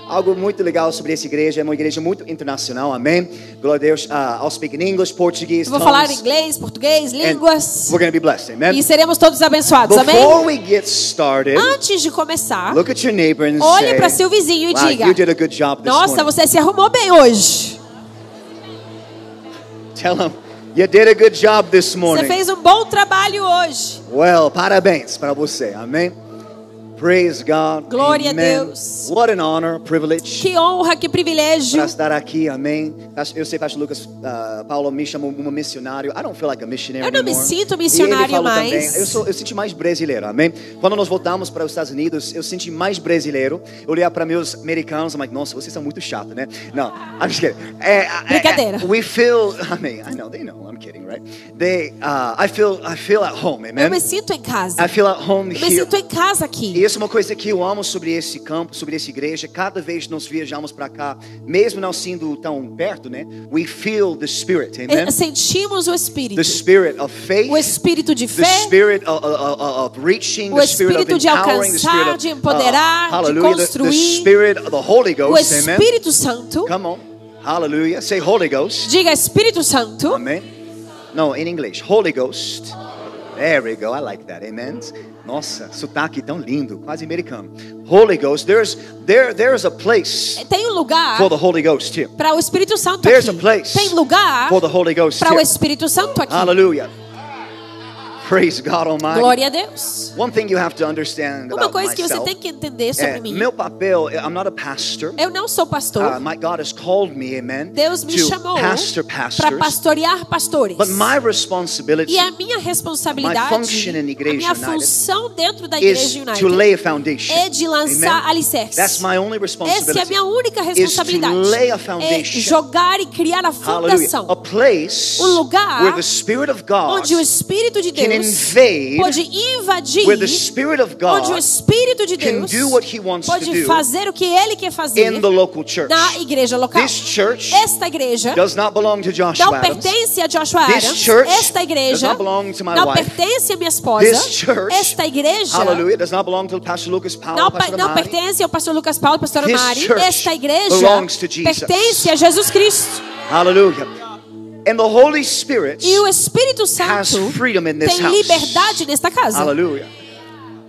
Algo muito legal sobre essa igreja, é uma igreja muito internacional, amém? Glória a Deus. I'll speak in English, Portuguese, Vou falar inglês, português, línguas. We're going to be blessed, amen? E seremos todos abençoados, Before amém? we get started, Antes de começar, look at your neighbor and olhe say, para seu vizinho e wow, diga: you did a good job this nossa, morning. você se arrumou bem hoje. Tell him, you did a good job this Você morning. fez um bom trabalho hoje. Well, parabéns para você, amém? Praise God. Glória Amen. a Deus. What an honor, privilege. Que honra, que privilégio. Para estar aqui, amém. Eu sei, Pastor Lucas, Paulo me chamou uma missionário. I don't feel like a missionary Eu não me anymore. sinto E ele missionário falou mais. também, eu senti mais brasileiro, amém. Quando nós voltamos para os Estados Unidos, eu senti mais brasileiro. Eu olhei para meus americanos, I'm like, nossa, vocês são muito chatos, né? Não, I'm just kidding. Brincadeira. We feel, I know, they know, I'm kidding, right? I feel at home, amen. Eu me sinto em casa. I feel at home Eu me here. sinto em casa aqui. E isso é uma coisa que eu amo sobre esse campo, sobre essa igreja. Cada vez que nós viajamos para cá, mesmo não sendo tão perto, né? We feel the Spirit, amen? Sentimos o Espírito. The Spirit of faith, O Espírito de the fé. Spirit of reaching, O the Spirit of Espírito de empowering, the Spirit alcançar, of de empoderar, de hallelujah, the construir. Spirit of the Holy O Ghost, amen? Espírito Santo. Come on, hallelujah. Say Holy Ghost. Diga Espírito Santo. Amen. No, in English, Holy Ghost. There we go. I like that. Amen. Nossa, sotaque tão lindo, quase americano. Holy Ghost. There's a place Tem um lugar for the Holy Ghost here. para o Espírito Santo There's a aqui. place Tem lugar for the Holy Ghost para o here. Espírito Santo aqui. Hallelujah. Praise God Almighty. Glória a Deus. One thing you have to understand Uma about coisa que você myself. tem que entender sobre mim. Meu papel, I'm not a pastor. Eu não sou pastor. My God has called me, amen, Deus me to chamou pastor para pastors. pastorear pastores. But my responsibility E a minha responsabilidade, my function in a Igreja minha United função dentro da is Igreja to lay United a foundation. é de lançar Amen? alicerces. That's my only Essa é a responsibility. minha única Is to responsabilidade. lay a É foundation. jogar e criar a Hallelujah. fundação. A place Um lugar where the Spirit of God onde o Espírito de can Deus invade, pode invadir, where the Spirit of God onde o Espírito de can Deus do what He wants to pode do fazer o que Ele quer fazer in the local church. na igreja local. This church Esta igreja does not belong to Joshua não Adams. pertence a Joshua This Adams. church Esta does igreja not belong to my não wife. pertence a minha esposa. This church, Esta igreja hallelujah, does not belong to Pastor Lucas Paulo, não, Pastor não Amari. pertence ao pastor Lucas Paulo, pastor This Amari. church Esta igreja belongs to Jesus. pertence a Jesus Cristo. Hallelujah. And the Holy Spirit E o Espírito has Santo freedom in this tem house. liberdade nesta casa. Hallelujah.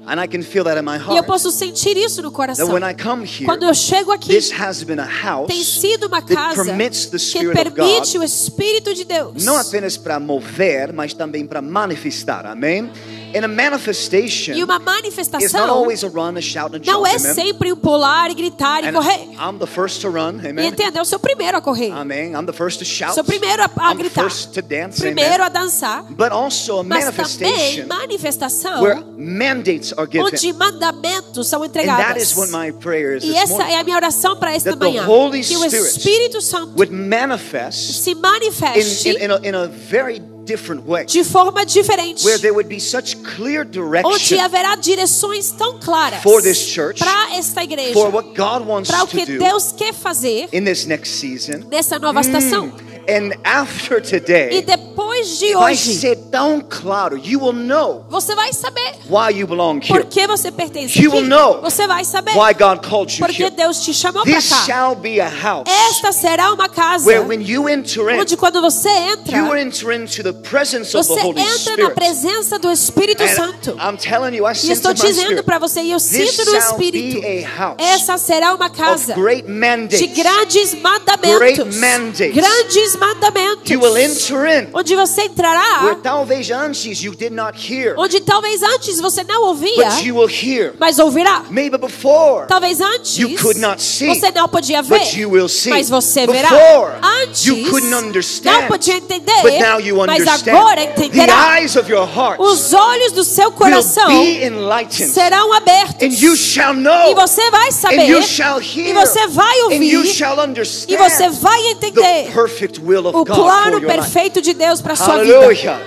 And I can feel that in my E eu heart. posso sentir isso no coração. That when I come here, Quando eu chego aqui, this has been a house tem sido uma that casa permits the que Spirit of permite God o Espírito de Deus. não apenas para mover, mas também para manifestar. Amém? And a manifestation E uma is not manifestação always a run, a shout, and a não jump. é Amen? sempre um pular e gritar e And correr. I'm the first to run. E Amen? entendeu? Eu sou o primeiro a correr. Amen. I'm the first to shout. Sou o primeiro a I'm the gritar. first to dance. Primeiro Amen? a dançar. But also a Mas também manifestation manifestação where mandates are given. onde mandamentos são And that entregados. is what my prayer is E this essa morning. é a minha oração para esta That the manhã. Holy Que o Spirit Espírito Santo would manifest se manifeste in a very different way. de forma diferente. Where there would be such clear Onde direction haverá direções tão claras for this church, para esta igreja, for what God wants para o to que do Deus quer fazer in this next season. nessa nova estação. And after E today, depois de vai hoje, ser tão claro. You will know você vai saber why you belong por here. que você pertence You will aqui. know Você vai saber Why God called you porque here. Deus te chamou para This cá. shall be a house Esta será uma casa where when you enter in, onde quando você entra, you enter into the presence of você the Holy entra na Spirit. presença do Espírito Santo. And I'm telling you, I E sense estou in my dizendo spirit, para você, e eu this sinto no shall Espírito, be a house essa será uma casa of great de mandates. grandes mandamentos. Great mandates. Grandes mandamentos. You will enter in Onde você entrará, where talvez antes you did not hear, onde talvez antes você não ouvia, but you will hear. mas ouvirá. Maybe before Talvez antes you could not see, você não podia ver, but you will see. mas você verá. Before Antes you couldn't understand, não podia entender, but now you mas understand. agora The entenderá. eyes of your heart Os olhos do seu coração will be enlightened, serão abertos. and you shall know, E você vai and saber. you shall E hear, você vai and you ouvir. shall E understand você vai the entender perfect will of o God for plano your life. perfeito de Deus para sua vida. Hallelujah.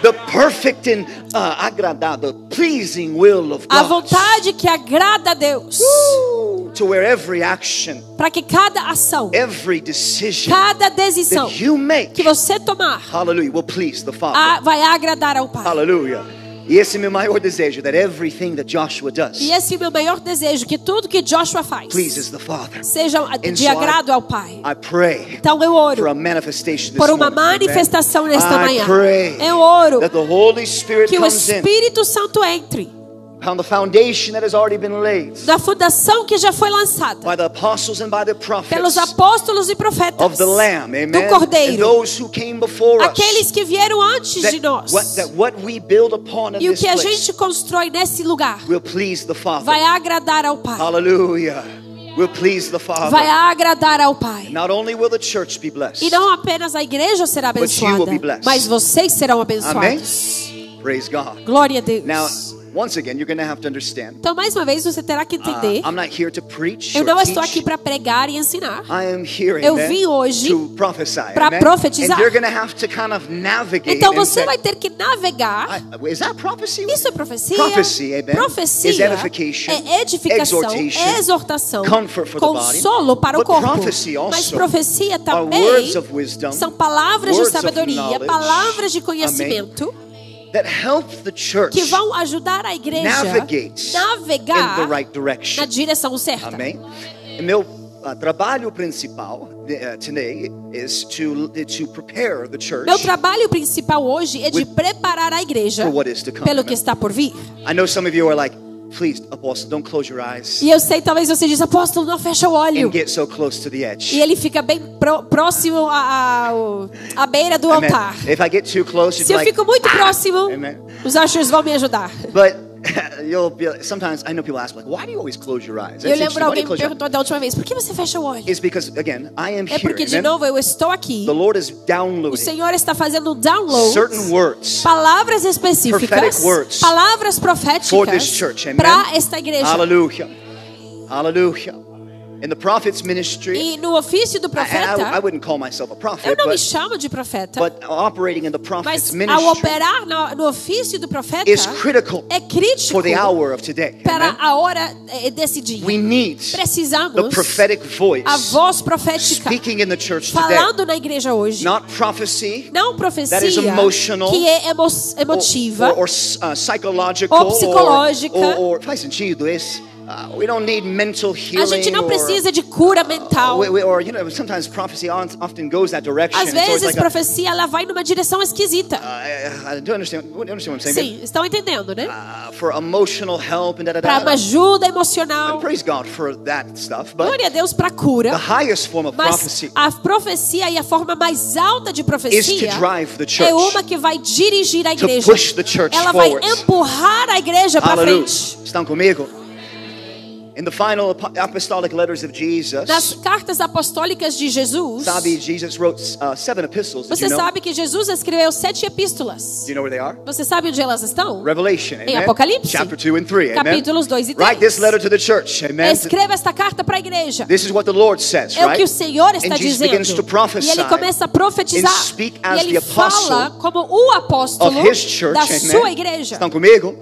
The perfect and agradável, pleasing will of A God. vontade que agrada a Deus. To where every action, Para que cada ação, every decision cada decisão that you make, que você tomar hallelujah, will please the Father. vai agradar ao Pai. Hallelujah. E esse é meu maior desejo, that everything that Joshua does E esse é o meu maior desejo, que tudo que Joshua faz pleases the Father. seja de agrado ao Pai. I pray Então eu for oro a manifestation this por uma morning. Amen. manifestação nesta I manhã. pray Eu oro that the Holy Spirit que o comes in Espírito Santo entre on the foundation that has already been laid na fundação que já foi lançada by the apostles and by the pelos prophets apóstolos e profetas of the Lamb, amen, do and Cordeiro, those who came before us, aqueles que vieram antes de nós. that what we build upon in E o this que a place gente constrói nesse lugar will please the Father. vai agradar ao Pai. Hallelujah. Will please the Vai Father. agradar ao Pai. Not only will the church be blessed, E não apenas a igreja será But you will abençoada, be blessed. mas vocês serão amen. abençoados. Praise God. Glória a Deus. Now, once again, you're going to have to understand. Então, mais uma vez, você terá que entender. I'm not here to preach Eu or não estou teach. aqui para pregar e ensinar. I am here, Eu amen, vim hoje to prophesy, para amen? profetizar. And you're going to have to kind of navigate. Então and você say, vai ter que navegar. Is that prophecy? Isso é profecia. Prophecy, amen, is Profecia edification, é edificação, exhortation, exortação, comfort for the body. consolo para o But corpo. prophecy also Mas profecia are também words of wisdom, são palavras de words of sabedoria, knowledge, palavras de conhecimento that help the church que vão ajudar a igreja navigate navegar in the right direction. na direção certa. Amém? Meu trabalho principal today is to prepare the church Meu trabalho principal hoje é de preparar a igreja for what is to come. pelo que está por vir. I know some of you are like, please, Apostle, don't close your eyes E eu sei, talvez você diz, apóstolo, não fecha o olho. and get so close to the edge. E ele fica bem próximo à beira do Amen. altar. If I get too close, you'd Se be eu like, fico muito próximo, Amen. os ushers vão me ajudar. But you'll be sometimes I know people ask like, why do you always close your eyes? Eu That's lembro interesting. Why do alguém you me close your perguntou da última vez, por que você fecha o olho? It's because again, I am É here. porque, de Amen? novo, eu estou aqui. The Lord is O downloading Senhor está fazendo um download, certain words palavras específicas, prophetic words palavras for this proféticas church. Amen. para esta igreja. Hallelujah. Hallelujah. In the prophet's ministry, E no ofício do I profeta, wouldn't call myself a eu prophet, não me chamo de profeta, but operating in the prophet's mas ao ministry operar no ofício do profeta, is critical é crítico for the hour of today. para Amen? a hora desse dia. We need the Precisamos prophetic voice a voz profética speaking in the church today. falando na igreja hoje. Not prophecy Não profecia that is emotional que é emotiva or psychological ou psicológica. or faz sentido esse. We don't need mental healing. A gente não precisa de cura mental. Or you know, sometimes prophecy often goes that direction. Às It's always vezes like a, profecia ela vai numa direção esquisita. do you understand what I'm saying? Sim, estão entendendo, né? For emotional help and Para uma ajuda emocional. Praise God for that stuff. But Glória a Deus para cura. the highest form of Mas prophecy a profecia e a forma mais alta de is to profecia drive the é church, uma que vai dirigir a to igreja. push the church Ela vai forward. empurrar a igreja para Hallelujah. frente. Estão comigo? In the final apostolic letters of Jesus, Nas cartas apostólicas de Jesus, sabe, Jesus wrote 7 epistles. Did você you know? sabe que Jesus escreveu 7 epístolas. Do you know where they are? Você sabe onde elas estão? Revelation, Em amen? Apocalipse. Chapter 2 and 3, amen? Capítulos 2 e 3. Write this letter to the church, amen? Escreva esta carta para a igreja. This is what the Lord says, É o right? que o Senhor está And Jesus dizendo. begins to prophesy E ele começa a profetizar. and speak as E ele the apostle fala como o apóstolo of his church, da amen? sua igreja. Estão comigo?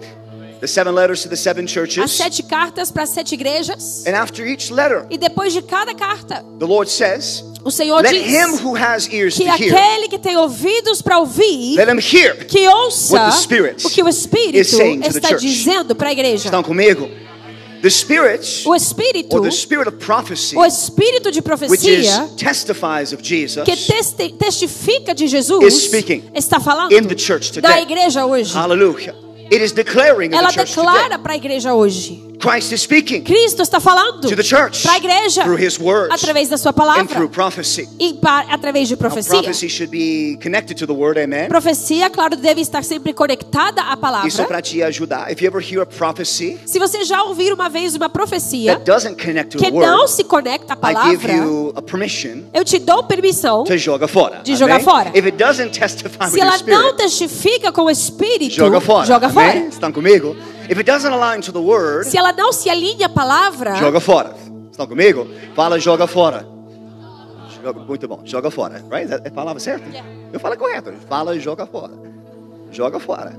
The 7 letters to the 7 As churches. 7 cartas para as 7 igrejas. And after each letter, E depois de cada carta, theOrd says, o Senhor let diz him who has ears que to hear, aquele que tem ouvidos para ouvir, let him hear que ouça what the Spirit o que o is Espírito saying to the está church. dizendo para a igreja. Estão comigo? The Spirit, O Espírito, or the Spirit of prophecy, o Espírito de which profecia, is testifies of Jesus, que testifica de Jesus, is speaking está falando in the church da today. igreja hoje. Hallelujah. It is declaring in Ela the church declara today. para a igreja hoje. Christ is speaking Cristo está falando to the church para a igreja through his words através da sua and palavra through prophecy. e através de Now, profecia. prophecy should be connected to the word, amen? Profecia, claro, deve estar sempre conectada à palavra. Isso para te ajudar. If you ever hear a prophecy Se você já ouviu uma vez uma profecia that doesn't connect to que the word, não se conecta à I give palavra, you a permission eu te dou permissão. to joga fora. De jogar Amém? fora. If it doesn't testify with Se your ela não spirit, testifica com o Espírito, joga fora. joga Amém? fora. Estão comigo? If it doesn't align to the word, Se ela não se alinha à palavra, joga fora. Estão comigo? Fala, joga fora. Muito bom. Joga fora. Right? É a palavra certa? Yeah. Eu falo correto. Fala e joga fora. Joga fora.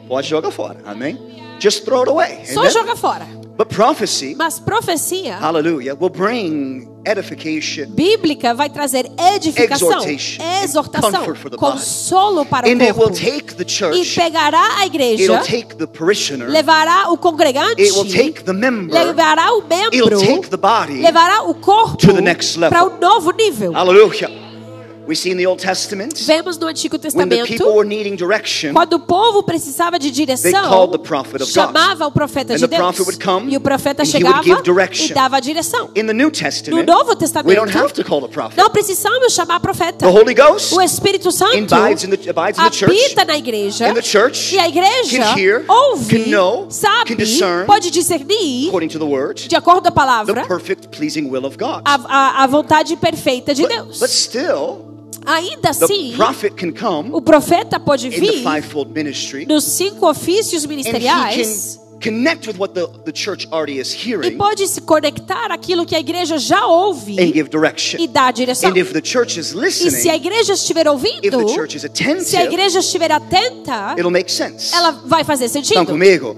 Pode jogar fora. Amém? Just throw it away. só Amen? joga fora. But prophecy, Mas profecia hallelujah, will bring edification, bíblica vai trazer edificação, exhortation, exortação, comfort for the body. consolo para and o it will corpo. take the E church, pegará a igreja, it'll take the parishioner, levará o congregante, it will take the member, levará o it'll membro, take the body levará o corpo to the next level. para um novo nível. Hallelujah. We see in the Old Testament, Vemos no Antigo when the people Testamento, were needing direction, quando o povo precisava de they direção, called the prophet of God. chamava o profeta And de the prophet Deus. would come, E o profeta and he would chegava give direction. e dava a direção. In the New No Testament, Novo we don't Testamento, have to call the prophet. não precisamos chamar profeta. The Holy Ghost O Espírito Santo abides in the church, habita na igreja, and the church e a igreja can hear, ouve, can know, sabe, can discern, pode discernir, according to the word, de acordo com a the palavra, perfect, pleasing will of God. a vontade perfeita de Deus. But still, Ainda the assim, prophet can come o profeta pode in the vir fivefold ministry, nos 5 ofícios and he ministeriais can connect with what the church already is e hearing pode se conectar àquilo que a igreja já ouve and give direction. e dar direção. And if the church is E se a listening, igreja estiver if ouvindo, the church is se a attentive, igreja estiver atenta, it'll make sense. ela vai fazer Estão sentido. comigo?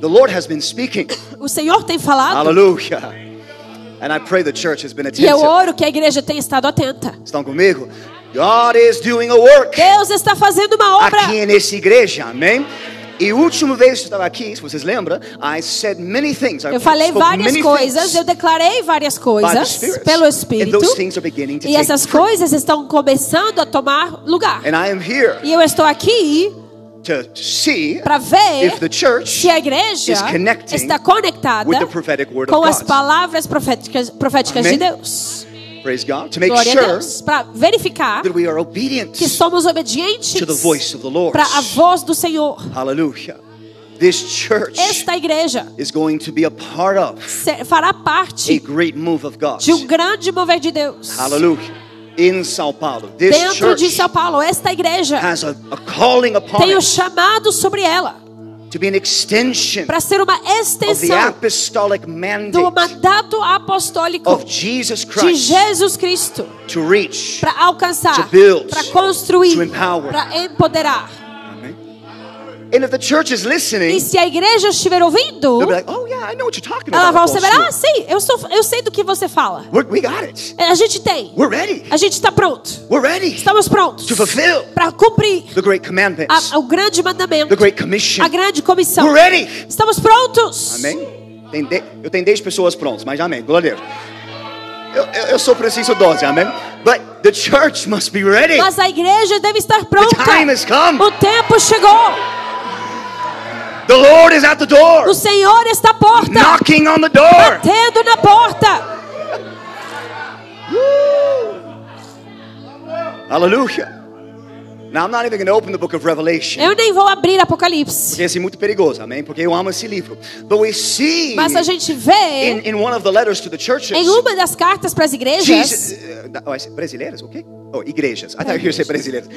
The Lord has been speaking. O Senhor tem falado Hallelujah. And I pray the church has been e eu attentive. oro que a igreja tenha estado atenta. Estão comigo? God is doing a work Deus está fazendo uma obra. aqui nessa igreja, amém? E a última vez que eu estava aqui, se vocês lembram, I said many things. I Eu falei spoke várias many coisas, things eu declarei várias by the coisas Spirit. pelo And Espírito, those things are beginning to e take essas fruit. coisas estão começando a tomar lugar. And I am here E eu estou aqui to see para ver if the church se a igreja is connecting está conectada with the prophetic word com of as God. palavras proféticas Amém. de Deus. Praise God. To make Glória a sure Deus. Para verificar that we are obedient que somos obedientes to the voice of the Lord. para a voz do Senhor. Hallelujah. This church Esta igreja is going to be a part of fará a parte great move of God. de grande mover de Deus. Hallelujah. In São Paulo, this Dentro de church São Paulo, esta igreja has a calling upon tem o it chamado sobre ela to be an extension para ser uma of the extensão apostolic do mandate mandato apostólico of Jesus de Christ Jesus Cristo to reach. para alcançar, To build, para construir, to empower. para empoderar. And if the church is E listening, se a igreja estiver ouvindo, they'll be like, "Oh yeah, I know what you're talking ela vai about." saber, sim, eu sei do que você fala. We got it. A gente tem. We're ready. A gente está pronto. We're ready Estamos prontos to fulfill para cumprir the great commandments, o grande mandamento, the great commission. a grande comissão. We're ready. Estamos prontos. Amém? Eu tenho 10 pessoas prontas, mas amém. Glória a Deus. Eu só preciso 12, amém? But the church must be ready. Mas a igreja deve estar pronta. The time has come. O tempo chegou. The Lord is at the door, O Senhor está à porta, knocking on the door. batendo na porta. Hallelujah. Now I'm not even going to open the book of Revelation. Eu nem vou abrir Apocalipse. Porque esse é muito perigoso, amém? Porque eu amo esse livro. But we see Mas a gente vê in one of the letters to the churches, em uma das cartas para as igrejas, brasileiras, okay? Oh, igrejas. I thought you were saying brasileiras.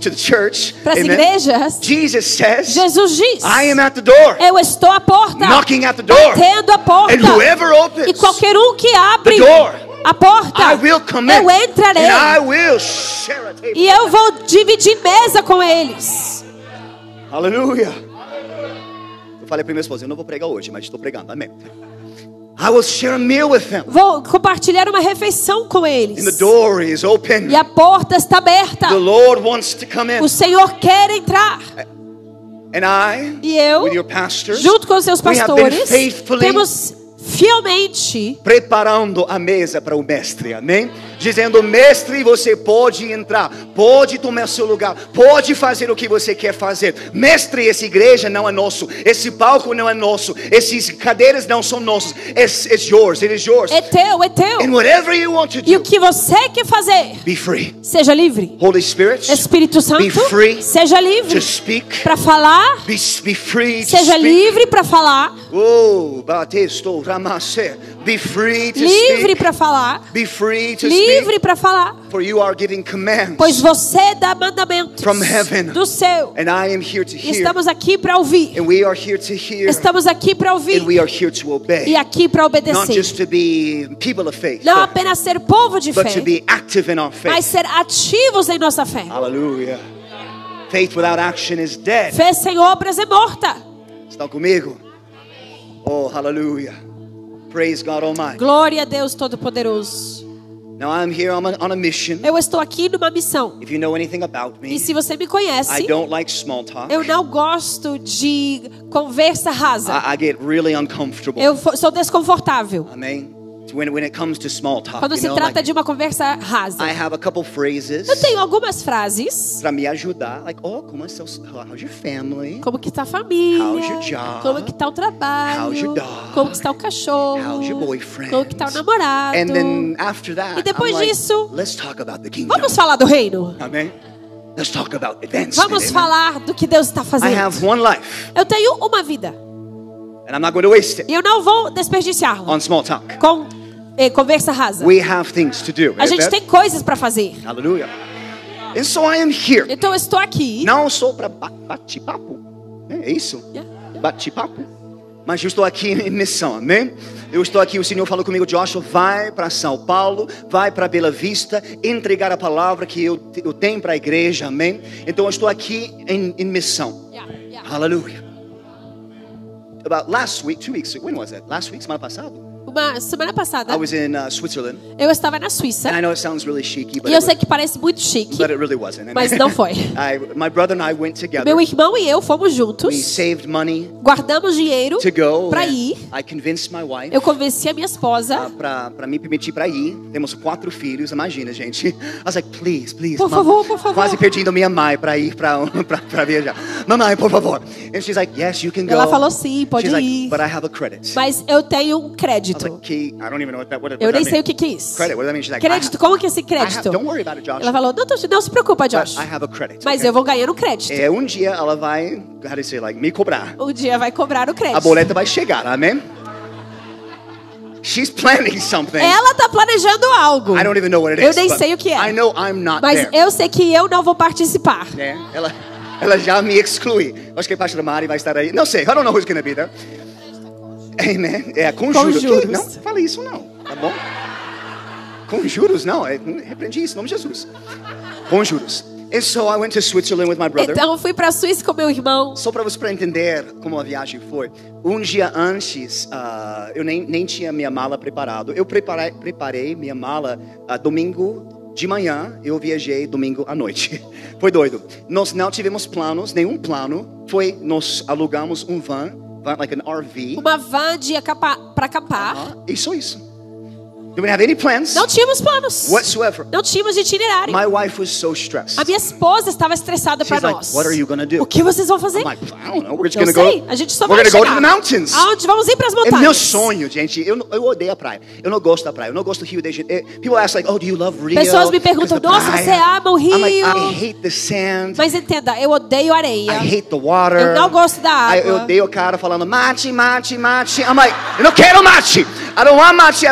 To the church, para as amen? igrejas, Jesus says, Jesus diz: I am at the door, eu estou à porta, knocking at the door, batendo a porta, and whoever opens e qualquer um que abre the door, a porta, I will come in, eu entrarei and I will share a table. e eu vou dividir mesa com eles. Hallelujah. Eu falei para minha esposa, eu não vou pregar hoje, mas estou pregando, amém. I will share a meal with them. Vou compartilhar uma refeição com eles. And the door is open. E a porta está aberta. The Lord wants to come in. O Senhor quer entrar. And I, E eu, with your pastors, junto com os seus we have been pastores, faithfully temos fielmente preparando a mesa para o mestre, amém? Dizendo, mestre, você pode entrar, pode tomar seu lugar, pode fazer o que você quer fazer. Mestre, essa igreja não é nosso, esse palco não é nosso, essas cadeiras não são nossos. It's yours, it is yours. é teu, é teu. And whatever you want to E o do, que você quer fazer, be free. seja livre. Holy Spirit, Espírito Santo, be free seja to livre speak. para falar, Be free to seja speak. livre para falar, Oh, batesto, ramase. Be free to livre speak. para falar, Be free to livre speak. para falar, For you are giving commands pois você dá mandamentos from heaven. do céu. And I am here to E hear. estamos aqui para ouvir. And we are here to hear. Estamos aqui para And ouvir we are here to obey. e aqui para Not obedecer. just to be people of faith, Não apenas ser povo de but fé, to be active in our mas faith. ser ativos em nossa fé. Hallelujah. Faith without action is dead. Fé sem obras é morta. Estão comigo? Oh, hallelujah. Praise God Almighty. Glória a Deus Todo-Poderoso. Now I'm here on a mission. Eu estou aqui numa missão. If you know anything about me, E se você me conhece, I don't like small talk. eu não gosto de conversa rasa. I get really uncomfortable. Eu sou desconfortável Amen. When it comes to small talk, quando se trata de uma conversa rasa. I have a couple phrases Eu tenho algumas frases. para me ajudar, like, oh, how's your family? Como que está a família? How's your job? Como que está o trabalho? How's your dog? Como que está o cachorro? How's your boyfriend? Como que está o namorado? And then after that, E depois I'm like, disso, let's talk about the kingdom. vamos falar do reino. Amen. Let's talk about advancement. Vamos Amen. falar do que Deus está I fazendo. have one life, Eu tenho uma vida and I'm not going to waste it e eu não vou desperdiciá-la on small talk. com conversa rasa. We have things to do. A gente Amen? tem coisas para fazer. Hallelujah. And so I am here. Então eu estou aqui. Não sou para bate-papo. É isso? Yeah. Bate-papo. Mas eu estou aqui em missão, amém? Eu estou aqui, o Senhor falou comigo, Joshua, vai para São Paulo, vai para Bela Vista, entregar a palavra que eu tenho para a igreja, amém? Então eu estou aqui em missão. Yeah. Hallelujah. About last week, 2 weeks, when was that? Last week, semana passada? Uma semana passada I was in Switzerland, eu estava na Suíça. and I know it sounds really cheeky, but E eu sei que parece muito chique, but it really wasn't. mas não foi. My brother and I went together. Meu irmão e eu fomos We juntos, saved money guardamos dinheiro to go. para and ir. I convinced my wife Eu convenci a minha esposa. para me permitir para ir. Temos 4 filhos, imagina, gente. I was like, please, Por favor, por favor. Quase pedindo minha mãe para ir para viajar. Mamãe, por favor. And she's like, yes, you can go. Ela falou sim, pode She's like, ir. but I have a credit. Mas eu tenho um I was crédito. like, Kate, I don't even know what Eu nem that sei o means. que é isso. Credit, what does that mean? She's like, Crédito, como que é esse crédito? don't worry about it, Josh. Ela falou, não se preocupa, Josh. But I have a credit. Mas okay? eu vou ganhar um crédito. Um dia ela vai, how do you say, like, me cobrar. Um dia vai cobrar o crédito. A boleta vai chegar, amém? She's planning something. Ela tá planejando algo. I don't even know what it Eu is. nem but sei o que é. I know I'm not Mas there. eu sei que eu não vou participar. É, ela já me exclui. Acho que a pastora Mari vai estar aí. Não sei, I don't know who's going to be there. Amen. É, com juros. Não, fala isso não, tá bom? Com juros não, repreendi isso em nome de Jesus. Com juros. And so I went to Switzerland with my brother. Então eu fui para a Suíça com meu irmão. Só para você entender como a viagem foi. Um dia antes, eu nem tinha minha mala preparado. Eu preparei minha mala domingo de manhã. Eu viajei domingo à noite. Foi doido. Nós não tivemos planos, nenhum plano. Nós alugamos um van, like an RV. Uma van para acampar. Isso. We didn't have any plans. Não tínhamos planos. Whatsoever. Não tínhamos itinerário. My wife was so stressed. A minha esposa estava estressada para like, nós. What are you gonna do? O que vocês vão fazer? I'm like, I don't know. We're just Não gonna sei. go. A gente só We're vai gonna go chegar. to the mountains. Aonde vamos ir para as É montanhas? meu sonho, gente. Eu odeio a praia. Eu não gosto da praia. Eu não gosto do Rio de Janeiro. People ask like, oh, do you love Rio? Pessoas me perguntam, nossa, você ama o Rio? I'm like, I hate the sand. Mas entenda, eu odeio areia. I hate the water. Eu não gosto da água. Eu odeio o cara falando mate. I'm like, eu não quero mate. I don't want mate.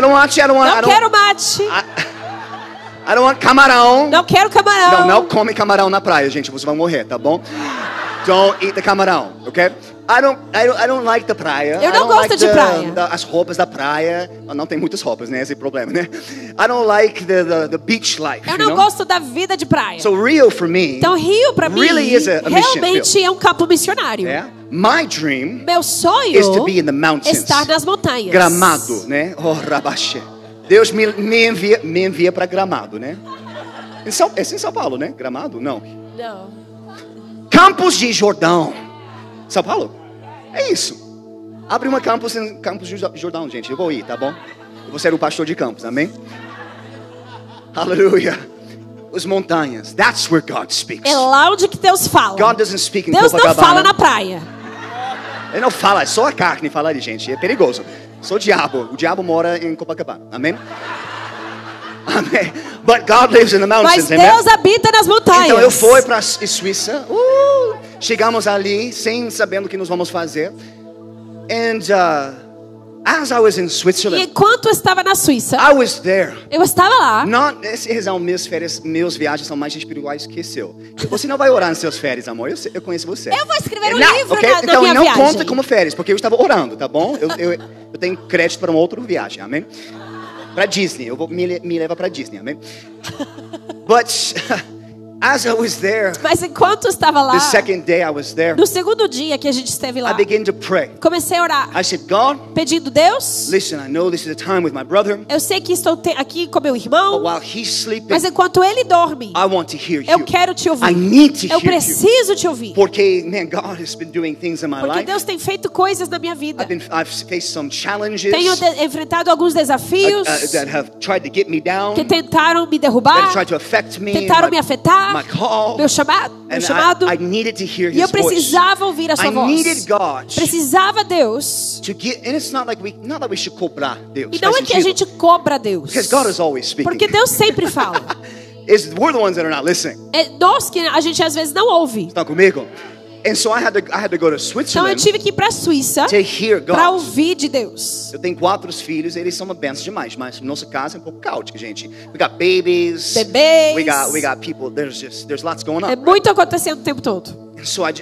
Não quero mate. I don't want camarão. Não quero camarão. Não come camarão na praia, gente. Vocês vão morrer, tá bom? Don't eat the camarão, okay? I don't like the praia. Eu não gosto de praia. As roupas da praia. Não tem muitas roupas, né? Esse é o problema, né? I don't like the beach life. Eu não gosto da vida de praia. So Rio for me. Então Rio para mim really is a realmente é um campo missionário. Yeah? My dream Meu sonho is to be in the mountains. Estar nas montanhas. Gramado, né? Oh, rabaxê. Deus me envia para Gramado, né? É em São Paulo, né? Gramado? Não. Campos de Jordão. São Paulo? É isso. Abre uma campus em Campos de Jordão, gente. Eu vou ir, tá bom? Eu vou ser o pastor de campos, amém? Aleluia. As montanhas. That's where God speaks. É lá onde que Deus fala. God doesn't speak in Deus Copacabana. não fala na praia. Ele não fala, é só a carne fala ali, gente. É perigoso. Sou o diabo. O diabo mora em Copacabana. Amém? Amém. But God lives in the mountains. Mas Deus habita nas montanhas. Então eu fui para a Suíça. Chegamos ali sem sabendo o que nós vamos fazer. And as I was in E Switzerland, enquanto eu estava na Suíça, I was there. eu estava lá. Minhas férias, meus viagens são mais espirituais que seu. Você não vai orar nas suas férias, amor. Eu conheço você. Eu vou escrever um Não, livro okay? na Então minha não viagem. conta como férias, porque eu estava orando, tá bom? Eu tenho crédito para uma outra viagem, amém? Para Disney, me leva para Disney, amém? But as I was there, Mas enquanto eu estava lá, the second day I was there, no segundo dia que a gente esteve lá, I began to pray. comecei a orar, I said, God, pedindo: Deus, listen, I know this is a time with my brother, eu sei que estou aqui com meu but irmão, while he's sleeping, mas enquanto ele dorme, I want to hear eu you. quero te I ouvir. need to Eu hear you. preciso te ouvir. Porque, man, God has been doing things in my Porque life. Deus tem feito coisas na minha vida. I've faced some challenges Tenho enfrentado alguns desafios that have tried to get me down, que tentaram me that have derrubar, tried to affect me, tentaram me afetar, my call. meu chamado. And I needed to hear E eu His voice. precisava ouvir a sua I needed voz. God Precisava Deus. to get, and it's not like we should cobrar Deus. E não é que a gente cobra Deus, Because God is always speaking. porque Deus sempre fala. We're the ones that are not listening. É nós que a gente às vezes não ouve. Estão comigo? And so I had to go to Então eu Switzerland tive que ir para a Suíça to hear para God. ouvir de Deus. Eu tenho 4 filhos, eles são uma benção demais, mas nossa casa é um pouco caótica, gente. We got babies. Bebês. We got people. There's lots going on. É muito acontecendo o tempo todo. And so I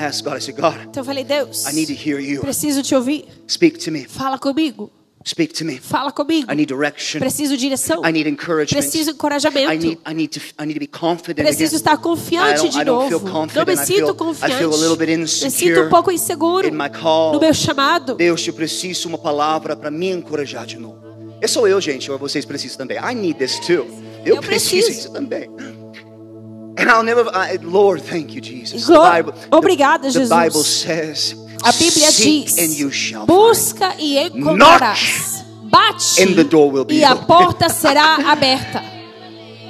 asked God, I said, God, Então eu falei: Deus, I need to hear you. preciso te ouvir. Speak to me. Fala comigo. Speak to me. Fala comigo. I need direction. Preciso de direção. I need encouragement. Preciso encorajamento. I need to be confident Preciso again. estar confiante de I don't feel novo. confident. Não me sinto I confiante. feel a little bit Me sinto insecure um pouco inseguro in my call. no meu chamado. Deus, eu preciso de uma palavra para me encorajar de novo. É só eu, gente, ou vocês precisam também. I need this too. Eu preciso disso também. And I'll never, Lord, thank you, Jesus. Obrigada, Jesus. The Bible says, A Bíblia diz: and you shall busca e encontrarás. Bate and the door will be e a open. porta será aberta.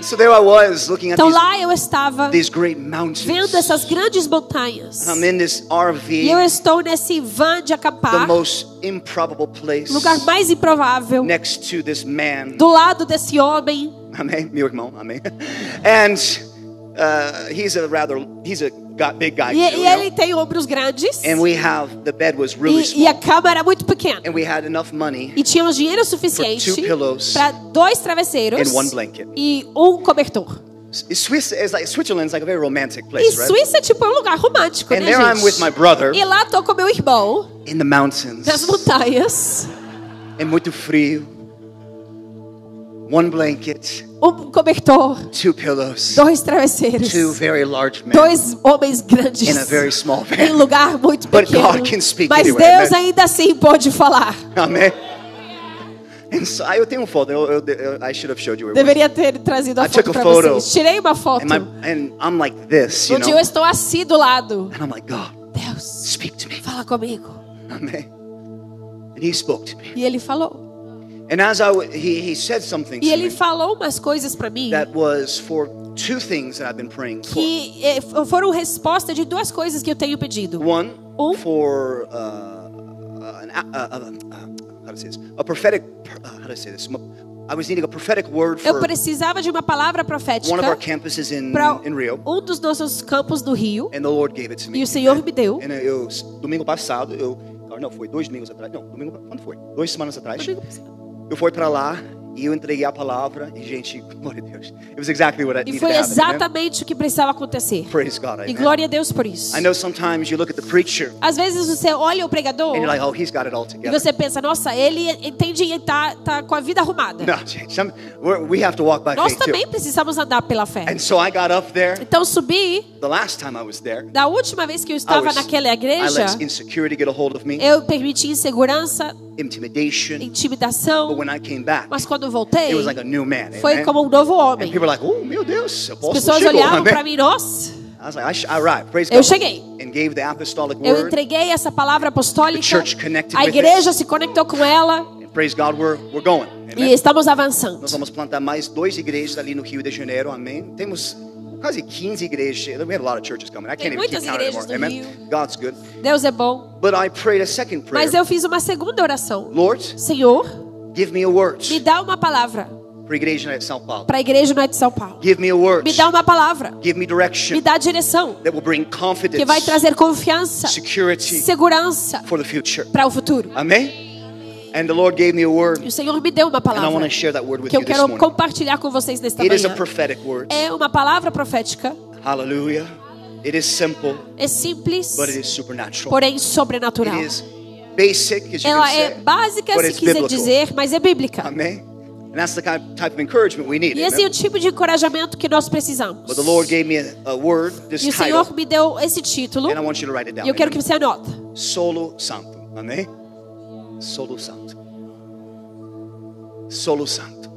So there I was looking at Então lá eu estava these great mountains. vendo essas grandes montanhas. I'm in this RV, E eu estou nesse van de the acampar, most improbable place, lugar mais improvável, next to this man. do lado desse homem. Amém, meu irmão, amém. And he's a big guy E too. ele tem ombros grandes. And the bed was really E a small. cama era muito pequena. And we had enough money E tínhamos dinheiro suficiente For 2 pillows para 2 travesseiros and 1 blanket. e um cobertor. Switzerland's like a very romantic E place, right? Suíça é tipo um lugar romântico, And né, there I'm gente? with my brother E lá tô com meu irmão in the mountains. nas montanhas, É muito frio. 1 blanket, um cobertor, 2 pillows, 2 travesseiros, 2 very large men 2 homens grandes in a very small em van. lugar muito But pequeno. God can speak Mas anyway, Deus amen. ainda assim pode falar. Amém. And so, eu tenho uma foto. I should have showed you. Deveria ter trazido a I took foto a para photo. vocês. Tirei uma foto. And I'm like this, you Onde eu know. estou assim do lado. And I'm like, God, Deus, speak to me. fala comigo. Amém. And He spoke to me. E ele falou. And as he said something E to ele me falou umas coisas para mim that was for 2 things that I've been praying for. que foram resposta de 2 coisas que eu tenho pedido. One Um. for how to say this? A prophetic. How do I say this? I was needing a prophetic word Eu for precisava de uma palavra profética one of our campuses in para Rio, um dos nossos campos do Rio. and the Lord gave it to me. E o Senhor me deu. And domingo passado, não, foi 2 domingos atrás. Não, quando foi? 2 semanas atrás. Domingo passado. Eu fui para lá e eu entreguei a palavra e gente, glória a Deus. It was exactly what I E needed foi to happen, exatamente o que precisava acontecer. amen? Praise God. E Amen. glória a Deus por isso. I know sometimes you look at the preacher Às vezes você olha o pregador and you're like, oh, he's got it all e together. você pensa, nossa, ele entende e tá com a vida arrumada. No, gente, we have to walk by Nós faith também too. precisamos andar pela fé. And so I got up there. Então subi. The last time I was there, Da última vez que eu estava naquela I igreja, let insecurity get a hold of me, eu permiti insegurança, intimidation. But intimidação. when I came back, Mas quando eu voltei, it was like a new man. foi Amen? como um novo And homem. people were like, oh, meu Deus, As apóstolo pessoas chegou. olhavam Amen? para mim, nossa, I was like, all right, praise eu God. cheguei. And gave the apostolic Eu word. entreguei essa palavra apostólica. The church connected A with igreja se conectou com ela And praise God, we're going. e Amen? estamos avançando. Nós vamos plantar mais 2 igrejas ali no Rio de Janeiro. Amém. Temos quase 15 igrejas. We have a lot of churches coming. I can't even keep muitas counting igrejas anymore. no Amen. Rio. God's good. Deus é bom. But I prayed a second prayer. Mas eu fiz uma segunda oração. Lord, Senhor, give me a word me dá uma palavra para a igreja de São Paulo. para a igreja no de São Paulo. Give me a word. Me dá uma palavra. Give me direction Me dá direção. that will bring confidence, Que vai trazer confiança, security segurança for the future. para o futuro. Amém. And the Lord gave me a word, E o Senhor me deu uma and I want palavra to share that word with que eu you this quero morning. compartilhar com vocês nesta It is a manhã. prophetic word. É uma palavra profética. Hallelujah. It is simple, É simples, but it is supernatural. porém sobrenatural. It is basic, as you Ela can é say, básica, but se it's quiser biblical. dizer, mas é bíblica. Amém. And that's the type of encouragement we need. E esse é o tipo de encorajamento que nós precisamos. But the Lord gave me a word, this E o title, Senhor me deu esse título. and I want you to write it down. E eu quero que você anota. Solo Santo. Amém? Solo Santo. Solo Santo.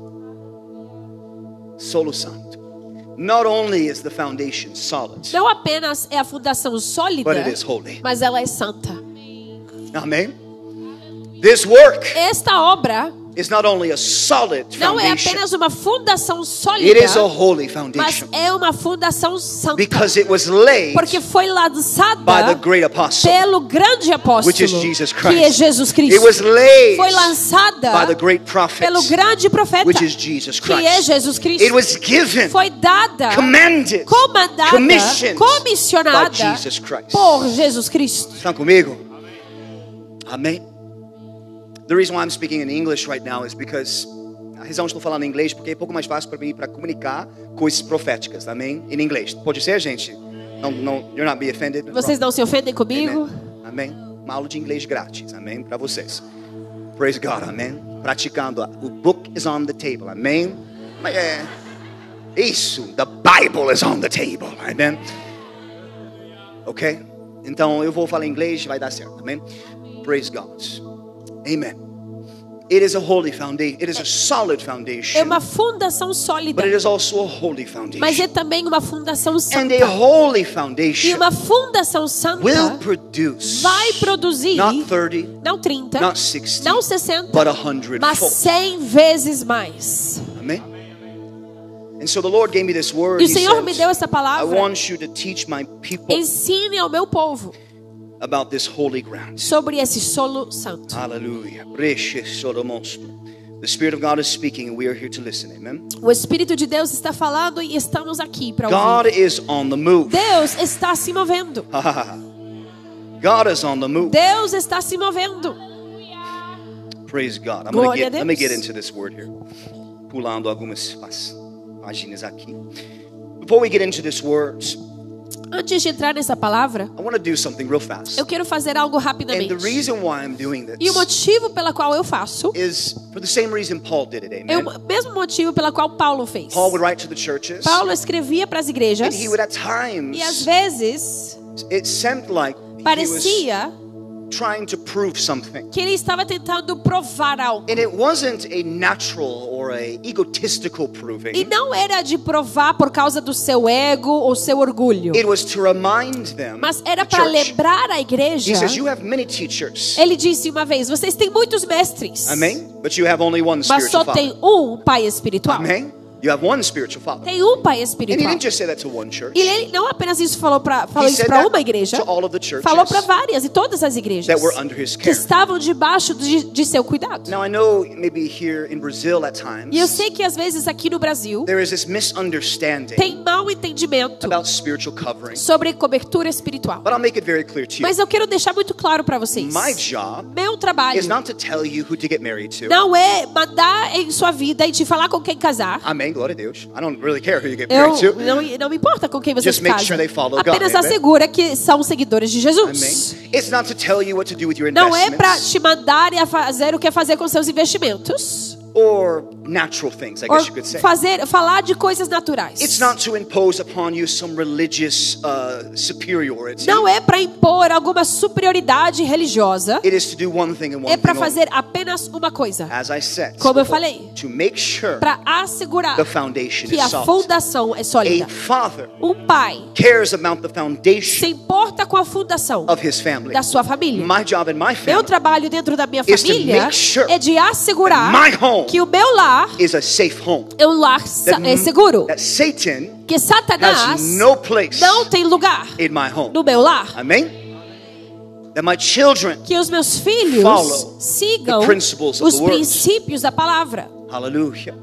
Solo Santo. Not only is the foundation solid, Não apenas é a fundação sólida, but it is holy. mas ela é santa. Amém? This work Esta obra is not only a solid não é foundation, apenas uma fundação it sólida, is a holy mas foundation. é uma fundação santa. Because it was laid Porque foi lançada by the great apostle, pelo grande apóstolo, which is Jesus que é Christ. Jesus It Cristo. was laid Foi lançada by the great prophet, pelo grande profeta, which is Jesus que é Christ. Jesus Cristo. It was given, Foi dada, commanded, comandada, commissioned by comissionada Jesus Christ. por Jesus Cristo. Estão comigo? Amém? The reason why I'm speaking in English right now is because a razão de estou falando em inglês porque é um pouco mais fácil para mim para comunicar coisas proféticas, amém? Em inglês. Pode ser, gente? Não, you're not be offended. Vocês não se ofendem comigo? Amém? Uma aula de inglês grátis, amém? Para vocês. Praise God, amém? Praticando. O book is on the table, amém? Isso, the Bible is on the table, amém? Ok? Então eu vou falar em inglês, vai dar certo, amém? Praise God. Amen. It is a holy foundation. It is a solid foundation. É uma fundação sólida, But it is also a holy foundation. mas é também uma fundação And santa. a holy E foundation uma fundação santa will produce vai produzir not 30, não 30, not 60, não 60, but 100 mas fold. 100 vezes mais. Amen. And so the Lord gave me this word. E o He Senhor said, me deu essa I palavra. want you to teach my people Ensine ao meu povo about this holy ground. sobre esse solo santo. Hallelujah. The Spirit of God is speaking and we are here to listen. Amen. O Espírito de Deus está falando e estamos aqui para God ouvir. is on the move. Deus está se movendo. God is on the move. Deus está se movendo. Praise God. Glória a Let me Deus. get into this word here. Pulando algumas páginas aqui. Before we get into this word, Antes de entrar nessa palavra, I want to do something real fast. eu quero fazer algo And the rapidamente. reason why I'm doing E o this motivo pela qual eu faço is for the same reason Paul did it. é Amen. o mesmo motivo pela qual Paulo fez. Paul would write to the churches, Paulo escrevia para as igrejas and he would at e às times, vezes it seemed like he was parecia trying to prove something. que ele estava tentando provar algo. And it wasn't a natural or a egotistical proving. E não era de provar por causa do seu ego ou seu orgulho, It was to remind them, mas era the para church. lembrar a igreja. He says, you have many teachers. Ele disse uma vez: vocês têm muitos mestres, Amen. But you have only one mas só spiritual tem father. pai espiritual. Amen. You have one spiritual father. Tem pai And he espiritual. didn't just say that to one church. E ele não apenas falou He isso said para that uma igreja, to all of the churches falou para várias e todas as igrejas that were under his que care. estavam debaixo de seu cuidado. Now I know maybe here in Brazil at E eu times sei que às vezes aqui no Brasil there is this misunderstanding tem mau entendimento about spiritual covering. sobre cobertura espiritual. But I'll make it very clear to you. Mas eu quero deixar muito claro para vocês. My job Meu trabalho is not to tell you who to get married to. não é mandar em sua vida e te falar com quem casar. Amém, glória a Deus. I don't really care who you get Eu married to. não me importa com quem você Just se make casa. sure they follow God, Apenas amen? assegura que são seguidores de Jesus. Amen. It's not to tell you what to do with your Não é para investments te mandar a fazer o que fazer com seus investimentos. or natural things, I Ou guess you could say. falar de coisas naturais. It's not to impose upon you some religious superiority. Não é para impor alguma superioridade religiosa. It is to do one thing and one É para thing only. fazer apenas uma coisa. As I said, Como eu falei. to make sure Para assegurar the foundation que is a solid. fundação é sólida. A father Pai cares about the se foundation importa com a fundação of his family. da sua família. My job in my Meu family trabalho dentro da minha is to família make sure é de assegurar my home que o meu lar is a safe home. é um lar é seguro. That Satan Que Satanás has no place não tem lugar in my home. no meu lar. Amém? That my children, Que os meus filhos follow sigam the principles of os the word. princípios da palavra. hallelujah.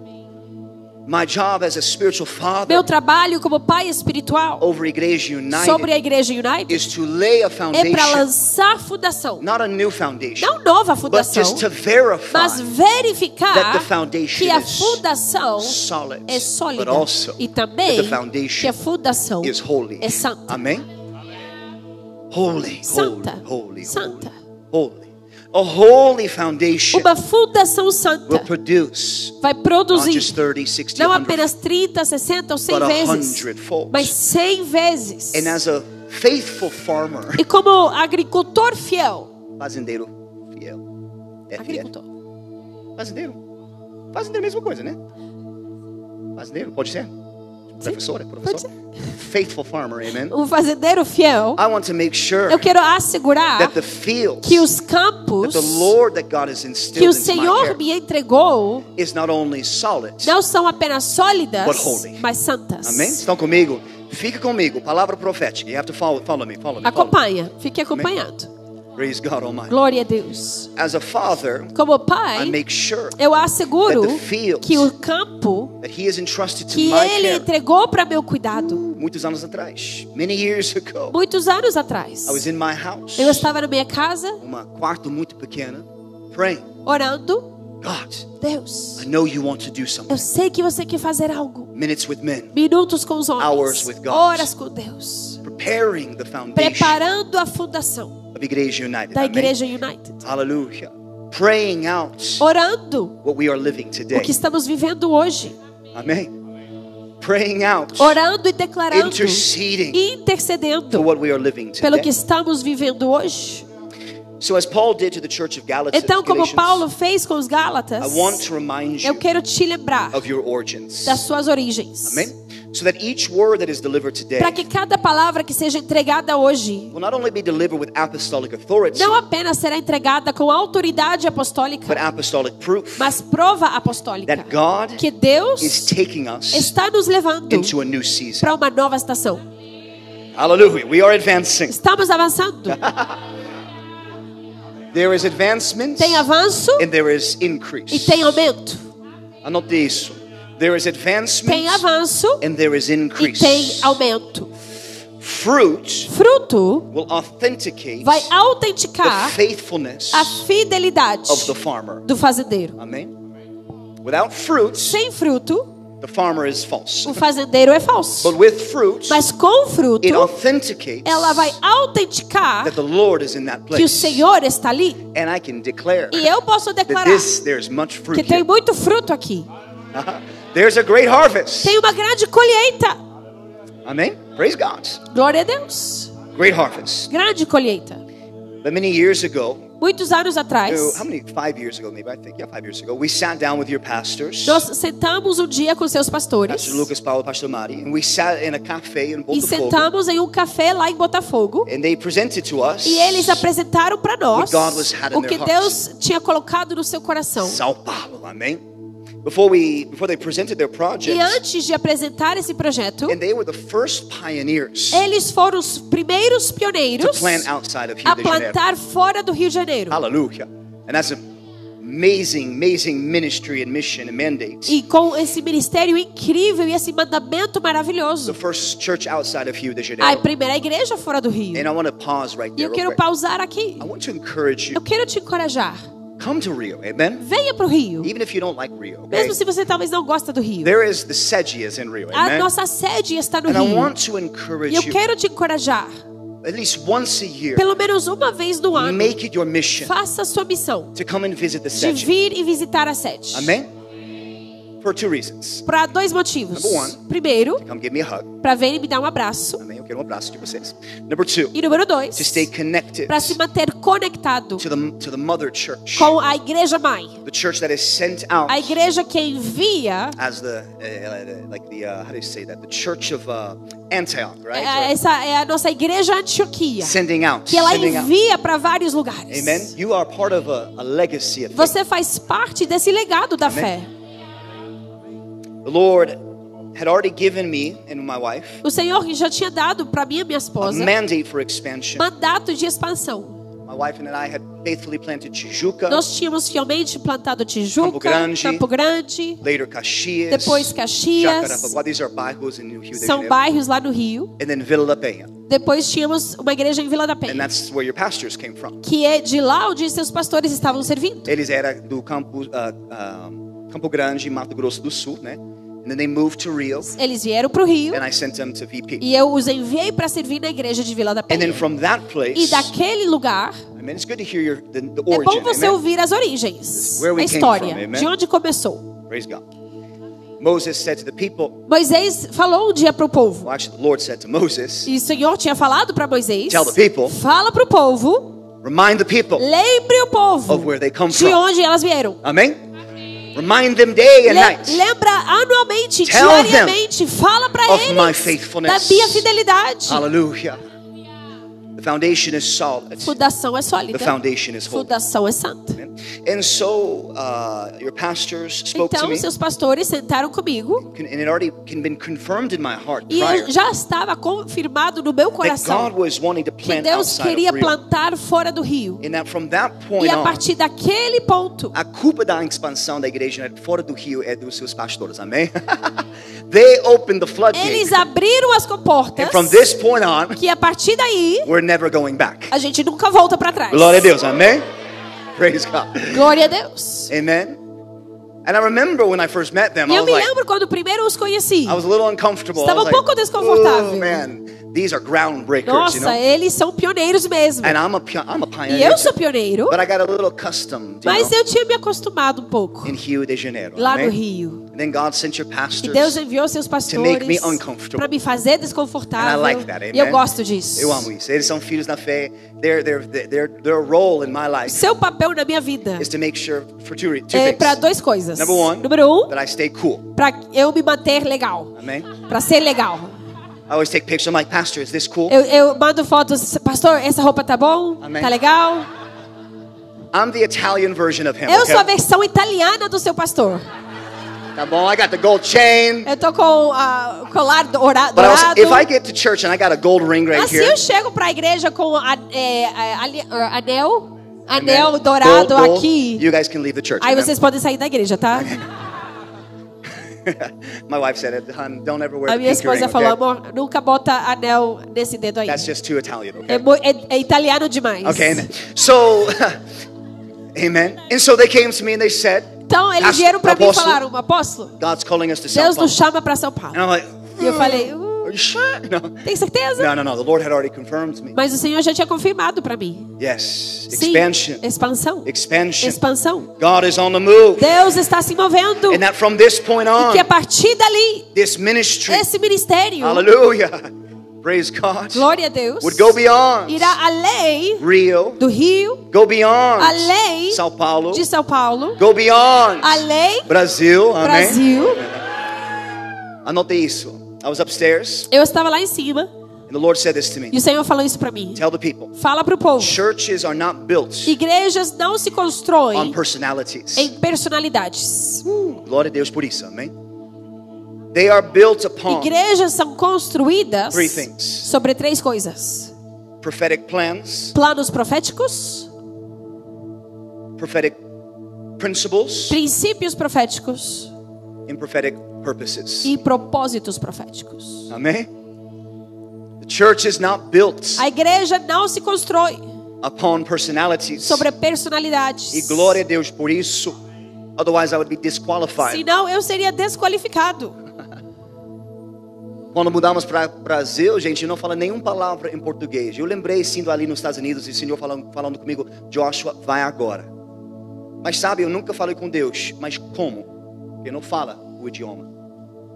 My job as a spiritual father Meu trabalho como pai espiritual over Igreja sobre a United Igreja United is to lay a é para foundation, lançar a fundação. not a new foundation, Não nova but fundação, just to verify mas that verificar the foundation que a is fundação solid, é sólida but also e that também the que foundation a fundação is holy. é santa. Amém? Holy, Santa. holy, holy, Santa. holy. A holy foundation Uma fundação santa will produce vai not produzir just 30, 60, não 100, apenas 30, 60 ou 100 but vezes, 100-fold. mas 100 vezes. And as a faithful farmer, E como agricultor fiel, fazendeiro fiel. É fiel. agricultor, Fazendeiro. Fazendeiro é a mesma coisa, né? Fazendeiro, pode ser? Professora, pode ser. Faithful farmer, amen. Um fazendeiro fiel, I want to make sure eu quero assegurar that the fields que os that campos the Lord that God has que instilled o into my Senhor care me entregou is not only solid, não são apenas sólidas, but holy. mas santas. amém? Estão comigo? Fica comigo, palavra profética. You have to follow me. Acompanha, fique acompanhando. Praise God Almighty. Glória a Deus. As a father, Como I pai, make sure eu asseguro that the fields que o campo that He has entrusted to que my Ele care. entregou para meu cuidado, Muitos anos atrás, many years ago, muitos anos atrás, I was in my house, eu estava na minha casa, quarto muito pequena, praying. orando. God, Deus, I know you want to do something. eu sei que você quer fazer algo. Minutes with men, Minutos com os Hours homens, with God. horas com Deus, preparing the foundation preparando a fundação of Igreja United. da Amém? Igreja United, Hallelujah. Praying out orando what we are living o today. que estamos vivendo hoje, Amém. Praying out, orando e declarando interceding e for intercedendo what we are living pelo que today. estamos vivendo hoje. So as Paul did to the church of Galatia, Então, como Galatians, Paulo fez com os Gálatas, I want to remind eu you quero te lembrar of your origins. das suas origens, Amen. So that each word that is delivered today para que cada palavra que seja entregada hoje will not only be delivered with apostolic authority, não apenas será entregada com autoridade apostólica, but apostolic proof mas prova apostólica that God que Deus is taking us está nos levando into a new season. para uma nova estação. Hallelujah. We are advancing. Estamos avançando. There is advancement Tem avanço and there is increase. e tem aumento. Anote isso. There is advancement Tem avanço and there is e increase. tem aumento. Fruit Fruto will authenticate vai the autenticar faithfulness a fidelidade of the farmer. do fazendeiro. Amen. Without fruits, Sem fruto, the farmer is false. o fazendeiro é falso. But with fruit, Mas com fruto, it authenticates ela vai autenticar that the Lord is in that que o place. Senhor está ali. And I can declare E eu posso that declarar there's much que fruit tem here. muito fruto aqui. There's a great harvest. Tem uma grande colheita. Amen. Praise God. Glória a Deus. Great harvest. Grande colheita. But many years ago, Muitos anos atrás, how many? 5 years ago, maybe, I think. Yeah, 5 years ago. We sat down with your pastors, nós sentamos um dia com seus pastores Pastor Lucas, Paulo, Pastor Mari, and we sat in a cafe in e Botafogo. sentamos em um café lá em Botafogo. And they presented to us E eles apresentaram para nós What God was had in o que their Deus tinha colocado no seu coração. São Paulo, amém? Before they presented their project, E antes de apresentar esse projeto, and they were the first pioneers eles foram os primeiros to pioneeiros plant outside of Rio a de Janeiro. plantar fora do Rio de Janeiro. Hallelujah. And that's an amazing ministry and mission and mandate. E com esse ministério incrível e esse mandamento maravilhoso. The first church outside of Rio de A Janeiro. primeira igreja fora do Rio. And I want to pause right E there. eu quero real quick. pausar aqui. I want to encourage you. Eu quero te encorajar. Come to Rio, amen? Venha para o Rio. Even if you don't like Rio, okay? Mesmo se você talvez não gosta do Rio. There is the sedias in Rio, A amen? nossa sede está no And I Rio. want to E encourage eu you, quero te encorajar. at least once a year, Pelo menos uma vez no ano. make it your mission Faça a sua missão to come and visit the de sede. vir e visitar a sede. Amen? For 2 reasons. Para 2 motivos. Number 1. Primeiro, Come give me a hug. para vir e me dar um abraço. Amém? Eu quero um abraço de vocês. Number 2. E número 2, To stay connected para se manter conectado to the mother church. com a igreja mãe. The church that is sent out A igreja que envia, as the how do you say that? The church of Antioch, right? Or essa é a nossa igreja Antioquia. sending out. Que ela Sending out. envia para vários lugares. Amen. You are part of a legacy of faith. Você faz parte desse legado da fé. The Lord had already given me and my wife O Senhor já tinha dado para mim e minha a esposa mandate for expansion. mandato de expansão. My wife and I had faithfully planted Tijuca, Nós tínhamos fielmente plantado Tijuca, Campo Campo Grande, later Caxias, depois Caxias. Jacarapaguá. These are bairros in Rio de São Janeiro. bairros lá no Rio. And then Vila da Penha. Depois tínhamos uma igreja em Vila da And Penha, that's where your pastors came from. que é de lá onde seus pastores estavam servindo. Eles eram do Campo Grande, Mato Grosso do Sul, né? And And then they moved to Rio, Eles vieram para o Rio and I sent them to VP. e eu os enviei para servir na igreja de Vila da And then Penha. from that E place, daquele lugar, I mean, it's good to hear the é bom origin. você Amen? ouvir as origens, Where we a came história, from, amen? de onde começou. Praise God. Moses said to the people, Moisés falou um dia para o povo. well, actually, the Lord said to Moses, E o Senhor tinha falado para Moisés. tell the people, Fala para o povo. remind the people Lembre o povo of where they come de from. onde elas vieram. Amen? Remind them day and night Lembra anualmente, Tell diariamente. Fala para of my eles faithfulness. da minha fidelidade. Hallelujah. The foundation is solid. Fundação é The sólida. foundation is holy. Fundação é santa. And so your pastors spoke to Então, me, seus pastores sentaram comigo and it already been confirmed in my heart e prior já estava confirmado no meu that coração God was wanting to que plant Deus outside queria of Rio. plantar fora do rio. And that from that E point a on, partir daquele ponto, a culpa da expansão da igreja fora do Rio é dos seus pastores, amém? They opened the floodgates. eles abriram as comportas And from this point on, que a partir daí we're never going back. a gente nunca volta para trás. Glória a Deus, amém? Praise God. Glória a Deus. Amen. And I remember when I first met them, E I eu was me like, lembro quando primeiro os conheci. I was a little uncomfortable. Estava I was pouco desconfortável. Oh man, these are groundbreakers, you know. Nossa, eles são pioneiros mesmo. And I'm a E pioneer. eu sou pioneiro, But I got a little accustomed, you mas know, eu tinha me acostumado um pouco in Rio de Janeiro. lá no Amém? Rio. And then God sent your E pastors. Deus enviou seus make me pastores uncomfortable. para me fazer desconfortável. And I like that, E eu amen? gosto disso. Eu amo isso. Eles são filhos da fé. Their role in my life Seu papel na minha vida is to make sure for two é para things. duas coisas. Number one, Número that I stay cool. para eu me manter legal, Amém? para ser legal. I always take pictures. I'm like, Pastor, is this cool? Eu mando fotos, pastor, essa roupa tá bom? Amém. Tá legal? I'm the Italian version of him. Eu Okay? sou a versão italiana do seu pastor. Tá bom? I got the gold chain. Eu tô com o colar But dourado. if I get to church and I got a gold ring right Assim here, eu chego pra igreja com anel amen, dourado gold, aqui. you guys can leave the church. Aí amen? vocês podem sair da igreja, tá? My wife said it, hon, don't ever wear A the minha pinky ring, esposa falou, okay? amor, nunca bota anel nesse dedo aí. That's just too Italian, okay? É italiano demais. Okay, amen. So, amen. And so they came to me and they said, Então eles Pastor, vieram pra mim e apóstolo, falaram, apóstolo, God's calling us to São Deus Paulo. nos chama pra São Paulo. And I'm like, E eu falei, are you sure? No. tem certeza? No. The Lord had already confirmed me. Mas o Senhor já tinha confirmado pra mim. Yes. Sim, Expansion. expansão. Expansion. Expansão. God is on the move. Deus está se movendo. And that from this point on, E que a partir dali, this ministry, esse ministério, hallelujah, praise God, glória a Deus, would go beyond irá além Rio, do Rio, go beyond além São Paulo, de São Paulo, go beyond além Brasil, amém? Brasil. Anotei isso. I was upstairs Eu estava lá em cima and the Lord said this to me. e o Senhor falou isso para mim. Tell the people, Fala para o povo. churches are not built Igrejas não se on constroem personalities. em personalidades. Glória a Deus por isso, amém? They are built upon Igrejas são construídas three things. sobre três coisas: Prophetic plans, planos proféticos, prophetic principles, princípios proféticos and prophetic purposes. e propósitos proféticos. Amém? The church is not built A igreja não se constrói upon personalities. sobre personalidades. E glória a Deus por isso. Otherwise I would be disqualified. Senão eu seria desqualificado. Quando mudamos para Brasil, gente, não fala nenhuma palavra em português. Eu lembrei, sendo ali nos Estados Unidos, e o Senhor falando comigo, Joshua, vai agora. Mas sabe, eu nunca falei com Deus. Mas como? Porque não fala o idioma.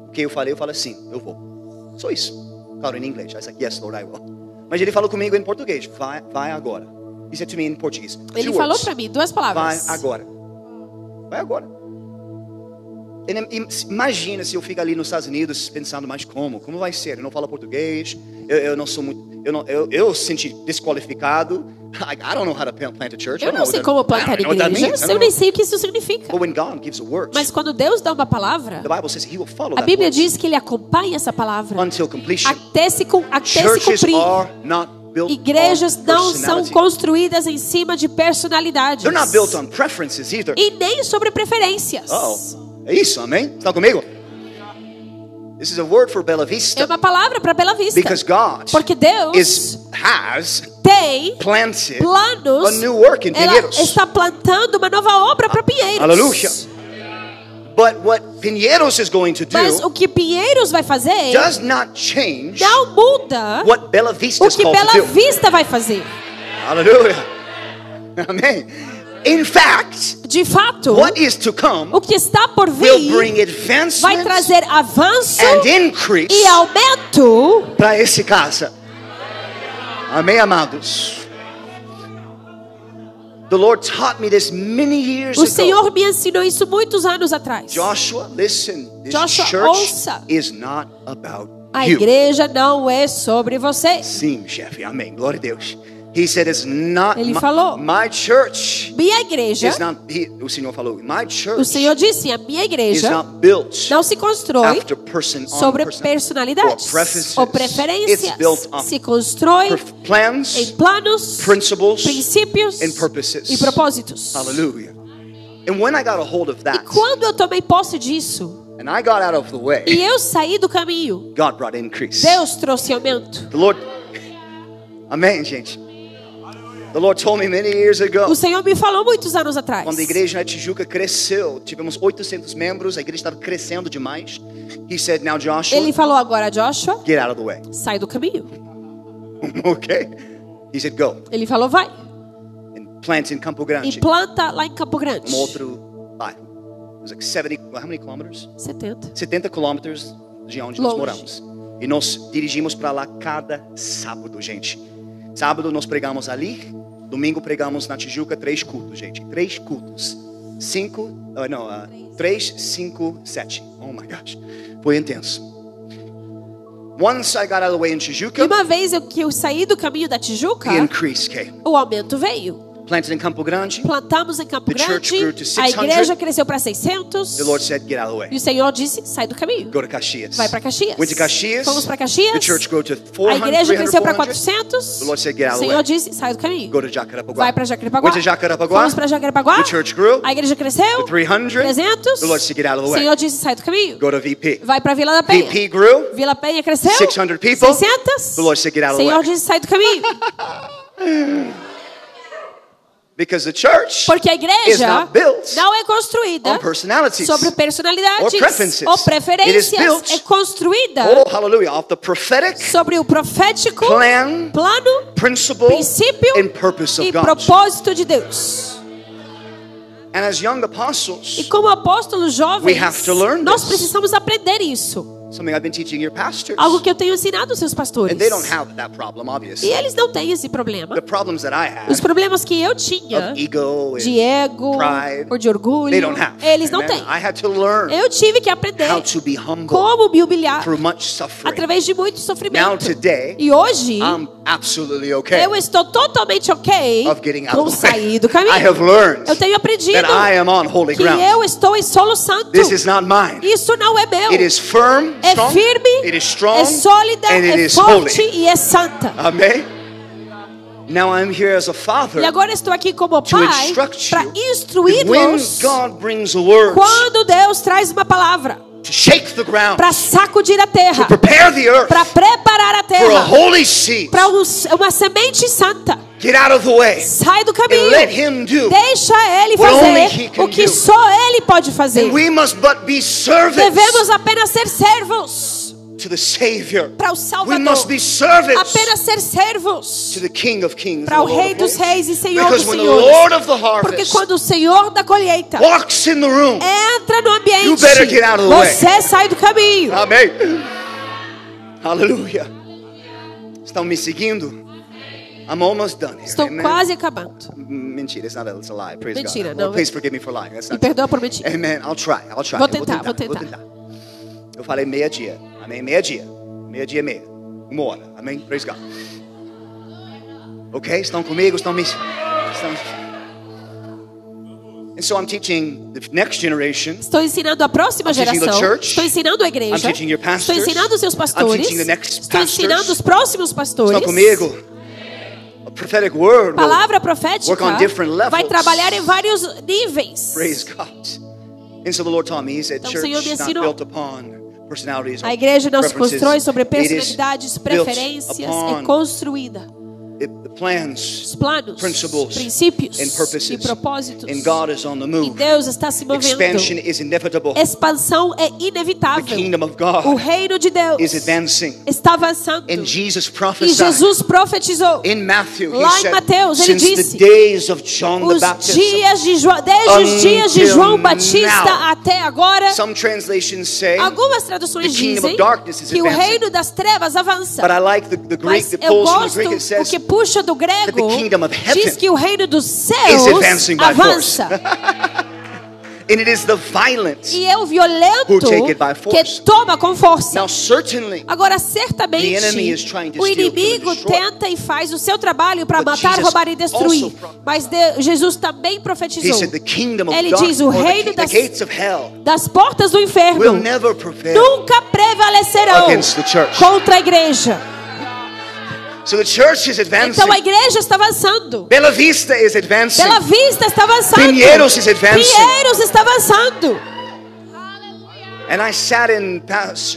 O que eu falo assim, eu vou. Só isso. Claro, em inglês. I said, yes, Lord, I will. Mas ele falou comigo em português, vai agora. He said to me in Portuguese. Ele two falou words. para mim duas Vai palavras. agora. Vai agora. Imagina se eu fico ali nos Estados Unidos pensando, mas como? Como vai ser? Eu não falo português. Eu não sou muito. Eu senti desqualificado. I don't know how to plant a church. Eu não sei como plantar igreja. Eu nem sei o que isso significa. But when God gives a word, Mas quando Deus dá uma palavra, the Bible says He will follow a that Bíblia word diz que Ele acompanha essa palavra until completion. até se Churches cumprir. are not built Igrejas on não são personality. construídas em cima de personalidades. They're not built on preferences either. E nem sobre preferências. É isso, amém? Estão comigo? This is a word for Bela É Vista. uma palavra para Bela Vista. Because God Porque Deus has tem planted planos. a new work in Ela Pinheiros. está plantando uma nova obra para Pinheiros. Aleluia. But what Pinheiros is going to Mas do o que Pinheiros vai fazer does not change não muda what Bela Vista o is que called to Bela do. Vista vai fazer. Hallelujah. Amen. In fact, De fato, what is to come o que está por will vir bring vai advancement trazer avanço and increase e aumento para esse casa. Amém, amados? The Lord taught me this many years O ago. Senhor me ensinou isso muitos anos atrás. Joshua, listen. This Joshua, church ouça. is not about A you. igreja não é sobre você. Sim, chefe. Amém. Glória a Deus. He said it's not Ele falou. my church. Minha igreja, Is not, o Senhor falou, my o church Senhor disse, a minha is igreja not built não se constrói after person sobre on person personalidades or preferences. ou It's preferências. built on Se constrói plans, em planos, principles, princípios and purposes. e propósitos. Hallelujah. And when I got a hold of E that, quando eu tomei posse disso and I got out of the way, e eu saí do caminho, God brought increase. Deus trouxe aumento. The Lord, amém, gente. The Lord told me many years ago. O Senhor me falou muitos anos atrás. Quando a igreja na Tijuca cresceu, tivemos 800 membros, a igreja estava crescendo demais. He said, now Joshua, Ele falou agora, Joshua, get out of the way. sai do caminho. Okay? He said, go. Ele falou, vai. And plant in Campo E Grande. planta lá em Campo Grande. Outro bairro. It was like 70, how many kilometers? 70. 70 quilômetros de onde nós Longe. moramos. E nós dirigimos para lá cada sábado, gente. Sábado nós pregamos ali. Domingo pregamos na Tijuca 3 cultos, gente. 3 cultos. 3, 5, 7. Oh my gosh. Foi intenso. Once I got out of the way in E Tijuca, uma vez que eu saí do caminho da Tijuca, the increase came. o aumento veio. Planted in Campo Grande. Plantamos em Campo The church grew Grande, to a 600. igreja cresceu para 600. The Lord said, get out of the way. E o Senhor disse, sai do caminho. Go to Caxias. Vai para Caxias. Went to Caxias. Fomos para Caxias. The church grew to A 400, igreja 300, cresceu para 400. 400. The Lord said, get out O of the Senhor way. disse, sai do caminho. Go to Jacarepaguá. Vai para Jacarepaguá. Went to Jacarepaguá. Fomos para Jacarepaguá. The church grew A igreja cresceu. to 300. 300. The Lord said, get out of the O way. Senhor disse, sai do caminho. Go to VP. Vai para Vila da Penha. VP grew. Vila Penha cresceu. 600 people. 600. The Lord said, get out O of the Senhor way. disse, sai do caminho. Because the church Porque a is igreja not built não é construída on personalities sobre personalidades or preferences. ou It is preferências. built, É construída oh hallelujah, of the prophetic sobre o profético, plan, plano, principle, princípio and purpose of e God. propósito de Deus. And as young E apostles, como apóstolos We have jovens, to learn nós this. precisamos aprender isso. something I've been teaching your pastors. Algo que eu tenho ensinado aos seus pastores. And they don't have that problem, E obviously. eles não têm esse problema. The problems that I Os had problemas que eu tinha of ego de and ego pride, ou de orgulho, they don't have. eles não Amen? têm. I had to learn Eu tive que aprender how to be humble como me humilhar through much suffering. através de muito Now sofrimento. today, E hoje I'm absolutely okay eu estou totalmente ok of getting out com of the way. sair do caminho. I have learned Eu tenho aprendido that I am on holy que ground. eu estou em solo santo. This is not mine. Isso não é meu. It is firm, É strong, firme, it is strong, é sólida, and it é is forte holy. e é santa. Amen. Now I'm here as a father E agora estou aqui como to pai instruct para you that when instruí-los God brings a word quando Deus traz uma palavra to shake the ground, para sacudir a terra, to prepare the earth para preparar a for a terra holy seed. para uma semente santa. Get out of the way Sai do and caminho. let Him do. Deixa Ele what only He fazer can o que do. só Ele pode fazer. And we must but be servants Devemos apenas ser servos to the Savior. para o We Salvador. must be servants Apenas ser servos to the King of Kings, para and o the Lord Rei of dos Lords. Reis e Senhor Because dos when the Senhores. Lord of the Porque harvest quando o Senhor da colheita walks in the room, entra no ambiente, You better get out of the way. você sai do caminho. amém. Aleluia. Estão me seguindo? I'm almost done here. Estou Amen. quase acabando. Mentira, it's a lie. Praise Mentira, God. não. Well, please forgive me for lying. That's Me not perdoa por mentir. Amen. I'll try. Vou tentar. Eu falei meia-dia. Amém? Meia-dia. Meia-dia e meia. 1 hora. Amém? Praise God. Ok? Estão comigo? Estão me... And so I'm teaching the next generation. Estou ensinando a próxima I'm teaching the geração. church. Estou ensinando a I'm igreja. teaching your pastors. Estou ensinando os seus I'm pastores. teaching the next Estou ensinando pastors. os próximos pastores. Estão comigo? A prophetic word. Palavra Work profética on different levels. vai trabalhar em vários níveis. Praise God. And so the Lord taught me, He said, Então, o church Senhor me is not ensinou. built upon personalities or A igreja não se preferences. constrói sobre It is personalidades, built preferências, upon é construída the plans, Os planos, principles, princípios and purposes. e propósitos. And God is on the E move. Deus está se movendo. Expansion is inevitable. Expansão é The inevitável. kingdom of O God reino de Deus is advancing. está avançando. And Jesus E prophesied Jesus profetizou. in Matthew. He Lá em said, Mateus, ele since disse, the days of John the Os Baptist, dias de João, desde os dias de until João Batista now. até agora, Some translations say, algumas traduções the kingdom dizem of darkness is que o advancing. reino das trevas avança. but I like the Greek Mas that eu pulls from the gosto Greek. It o says que puxa do grego, that the kingdom of heaven diz que o reino dos is céus advancing by force. avança. And it is the violent E é o violento who take it by force. que toma com força. Now certainly Agora, the certamente, enemy is trying to o steal, kill, inimigo and destroy. tenta e faz o seu trabalho para But matar, Jesus roubar e destruir. also prophesied. Mas Jesus também he profetizou. said the kingdom of Ele darkness, diz, o or reino the gates of hell das portas do will inferno never prevail. nunca prevalecerão Against the church. contra a igreja. So the church is advancing. Então a igreja está avançando. Bella Vista is advancing. Bela Vista está avançando. Pinheiros is advancing. Pinheiros está avançando. And I sat in,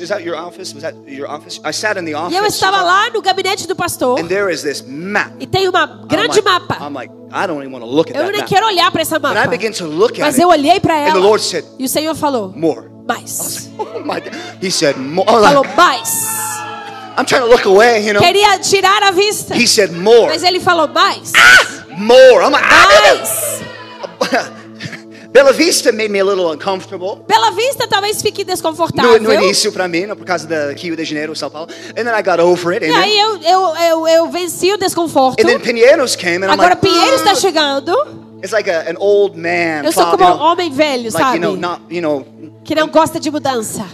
is that your office? Was that your office? I sat in the office. E eu estava lá no gabinete do pastor. And there is this map. E tem uma grande mapa. I'm like, I don't even want to look at Eu that nem map. quero olhar para essa But I mapa. began to look at Mas it. eu olhei para And ela. the Lord said, E o Senhor falou, more. mais. Oh my God. He said, more. I was Falou, like, mais. I'm trying to look away, you know. Queria tirar a vista. He said, more. Mas ele falou, mais. More. I'm like, Mais. Bella Vista made me a little uncomfortable. Bela Vista talvez fique desconfortável. No início para mim, por causa da Rio de Janeiro, São Paulo. And then I got over it. E And aí eu venci o desconforto. then Pinheiros came, and I'm Agora like, Pinheiro está chegando. it's like an old man. Eu sou thought, como you um know, homem velho, like, sabe? Que não gosta de mudança.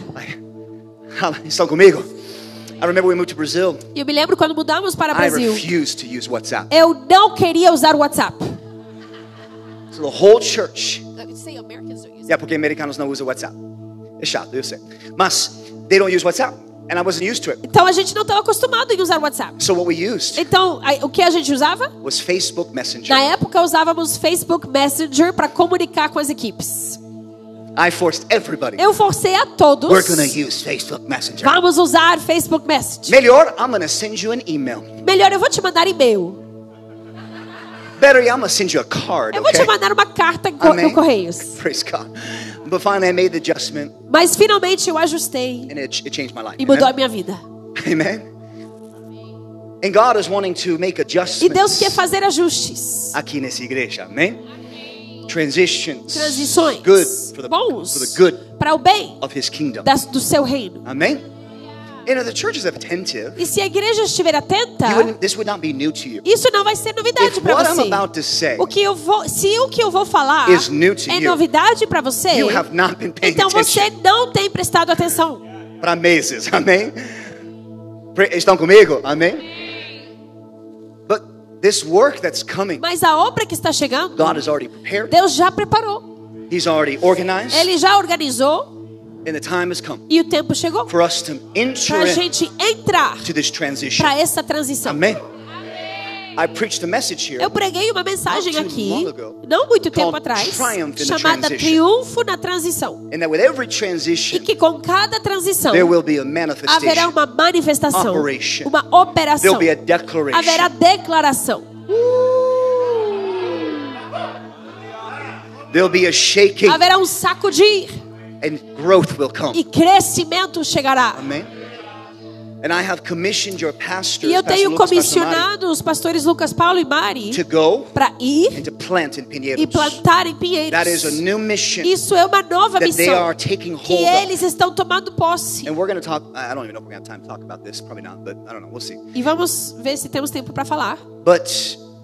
Estão comigo? I remember we moved to Brazil. E eu me lembro quando mudamos para o I Brasil. refused to use WhatsApp. Eu não queria usar o WhatsApp. So the whole church. Yeah, porque americanos não usam WhatsApp. É chato, eu sei. Mas they don't use WhatsApp, and I wasn't used to it. Então a gente não estava acostumado em usar o WhatsApp. So what we used Então o que a gente usava? was Facebook Messenger. Na época usávamos Facebook Messenger para comunicar com as equipes. I forced everybody. Eu forcei a todos. We're gonna use Facebook Messenger. Vamos usar Facebook Messenger. Melhor, I'm gonna send you an email. Melhor, eu vou te mandar e-mail. Better, I'm gonna send you a card. Eu vou te Okay? mandar uma carta Amém. no Correios. Praise God. But finally, I made the adjustment, Mas finalmente eu ajustei and it changed my life. e mudou a Amen? minha vida. Amen. And God is wanting to make E Deus quer adjustments fazer ajustes. aqui nessa igreja. Amém? Transitions. Transições Good for the bons good para o bem of His kingdom. do seu reino. Amém? And if the church is attentive, E se a igreja estiver atenta, this would not be new to you. isso não vai ser novidade If para what I'm você. about to say Se o que eu vou falar is new to é you, novidade para você, you have not been paying então você attention não tem prestado atenção. para meses. Amém? Estão comigo? Amém? But this work that's coming, Mas a obra que está chegando, God has already prepared. Deus já preparou. He's already organized, Ele já organizou and the time has come e o tempo chegou for us to enter para a gente entrar into this transition. para essa transição. Amém? I preached a message here Eu preguei uma mensagem Not too aqui, long ago, não muito tempo called atrás, Triumph in the chamada Transition. Triunfo na Transição. and that with every E transition que com cada transição there will be a haverá manifestation. uma manifestação, Operation. uma operação, There'll be a declaration. haverá declaração, There'll be a shaking haverá um sacudir and growth will come. e crescimento chegará. Amen. And I have commissioned your pastors, E eu Pastor tenho Lucas, Pastor Mari, comissionado os pastores Lucas, Paulo e Mari to go para ir and to plant in Pinheiros. e plantar em Pinheiros. That is a new mission Isso é uma nova that they missão are taking que hold of. eles estão tomando posse. And we're going to talk, I don't even know if we're going to have time to talk about this, probably not, but I don't know, we'll see. E vamos ver se temos tempo para falar. But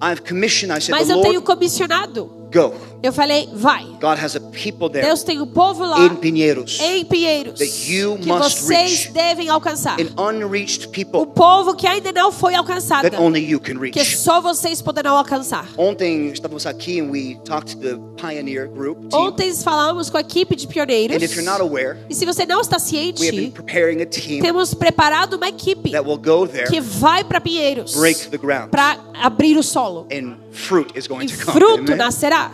I've commissioned, I said, Mas the eu tenho Lord, comissionado. go. Eu falei, vai. God has a people there Deus tem um povo lá in Pinheiros, em Pinheiros that you que must vocês reach. devem alcançar. an unreached O people povo que ainda não foi alcançado, that only you can que reach. só vocês poderão alcançar. Ontem estávamos aqui and we talked to the Pioneer Group team. Ontem falamos com a equipe de pioneiros. And if you're not aware, E se você não está we have been ciente, preparing a team temos preparado uma equipe that will go there, que vai para Pinheiros break the ground, para abrir o solo. and fruit is going E to come. fruto Amen? nascerá.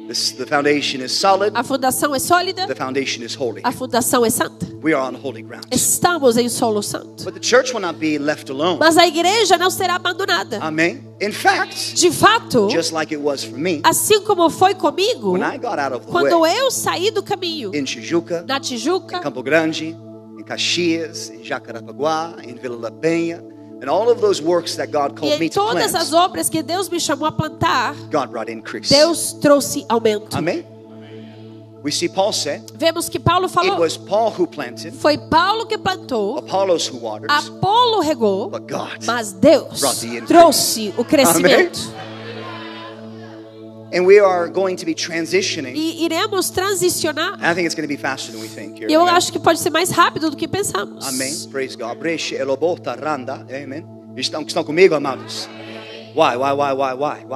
The foundation is solid. A fundação é sólida. The foundation is holy. A fundação é santa. We are on holy ground. Estamos em solo santo. But the church will not be left alone. Mas a igreja não será abandonada. Amen. In fact, De fato, just like it was for me, assim como foi comigo, when I got out of the quando way, eu saí do caminho, in Tijuca, na Tijuca, em Campo Grande, em Caxias, em Jacarapaguá, em Vila da Penha, and all of those works that God e called me em to todas plant, as obras que Deus me chamou a plantar, God brought increase. Deus trouxe aumento. Amen. We see Paul say, Vemos que Paulo it falou, was Paul who planted, foi Paulo que plantou, Apollos who watered, Apolo regou, but God. mas Deus brought the increase. trouxe o crescimento. And we are going to be transitioning. E iremos transicionar. I think it's going to be faster than we think here. E eu Amen. acho que pode ser mais rápido do que pensamos. Amém. Praise God. Breche elobota randa. Amen. Estão comigo, amados? Why?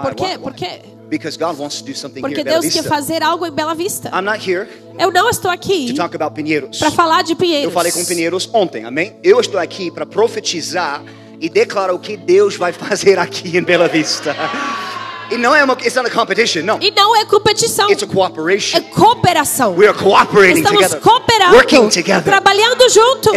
Por quê? Por quê? Because God wants to do something Porque here at Bela Deus quer Vista. fazer algo em Bela Vista. I'm not here Eu não estou aqui to talk about Pinheiros. para falar de Pinheiros. Eu falei com Pinheiros ontem, amém? Eu estou aqui para profetizar e declarar o que Deus vai fazer aqui em Bela Vista. E não é it's not a competition, no. E não é competição. It's a cooperation. É cooperação. We are cooperating Estamos together. cooperando, Working together. trabalhando juntos.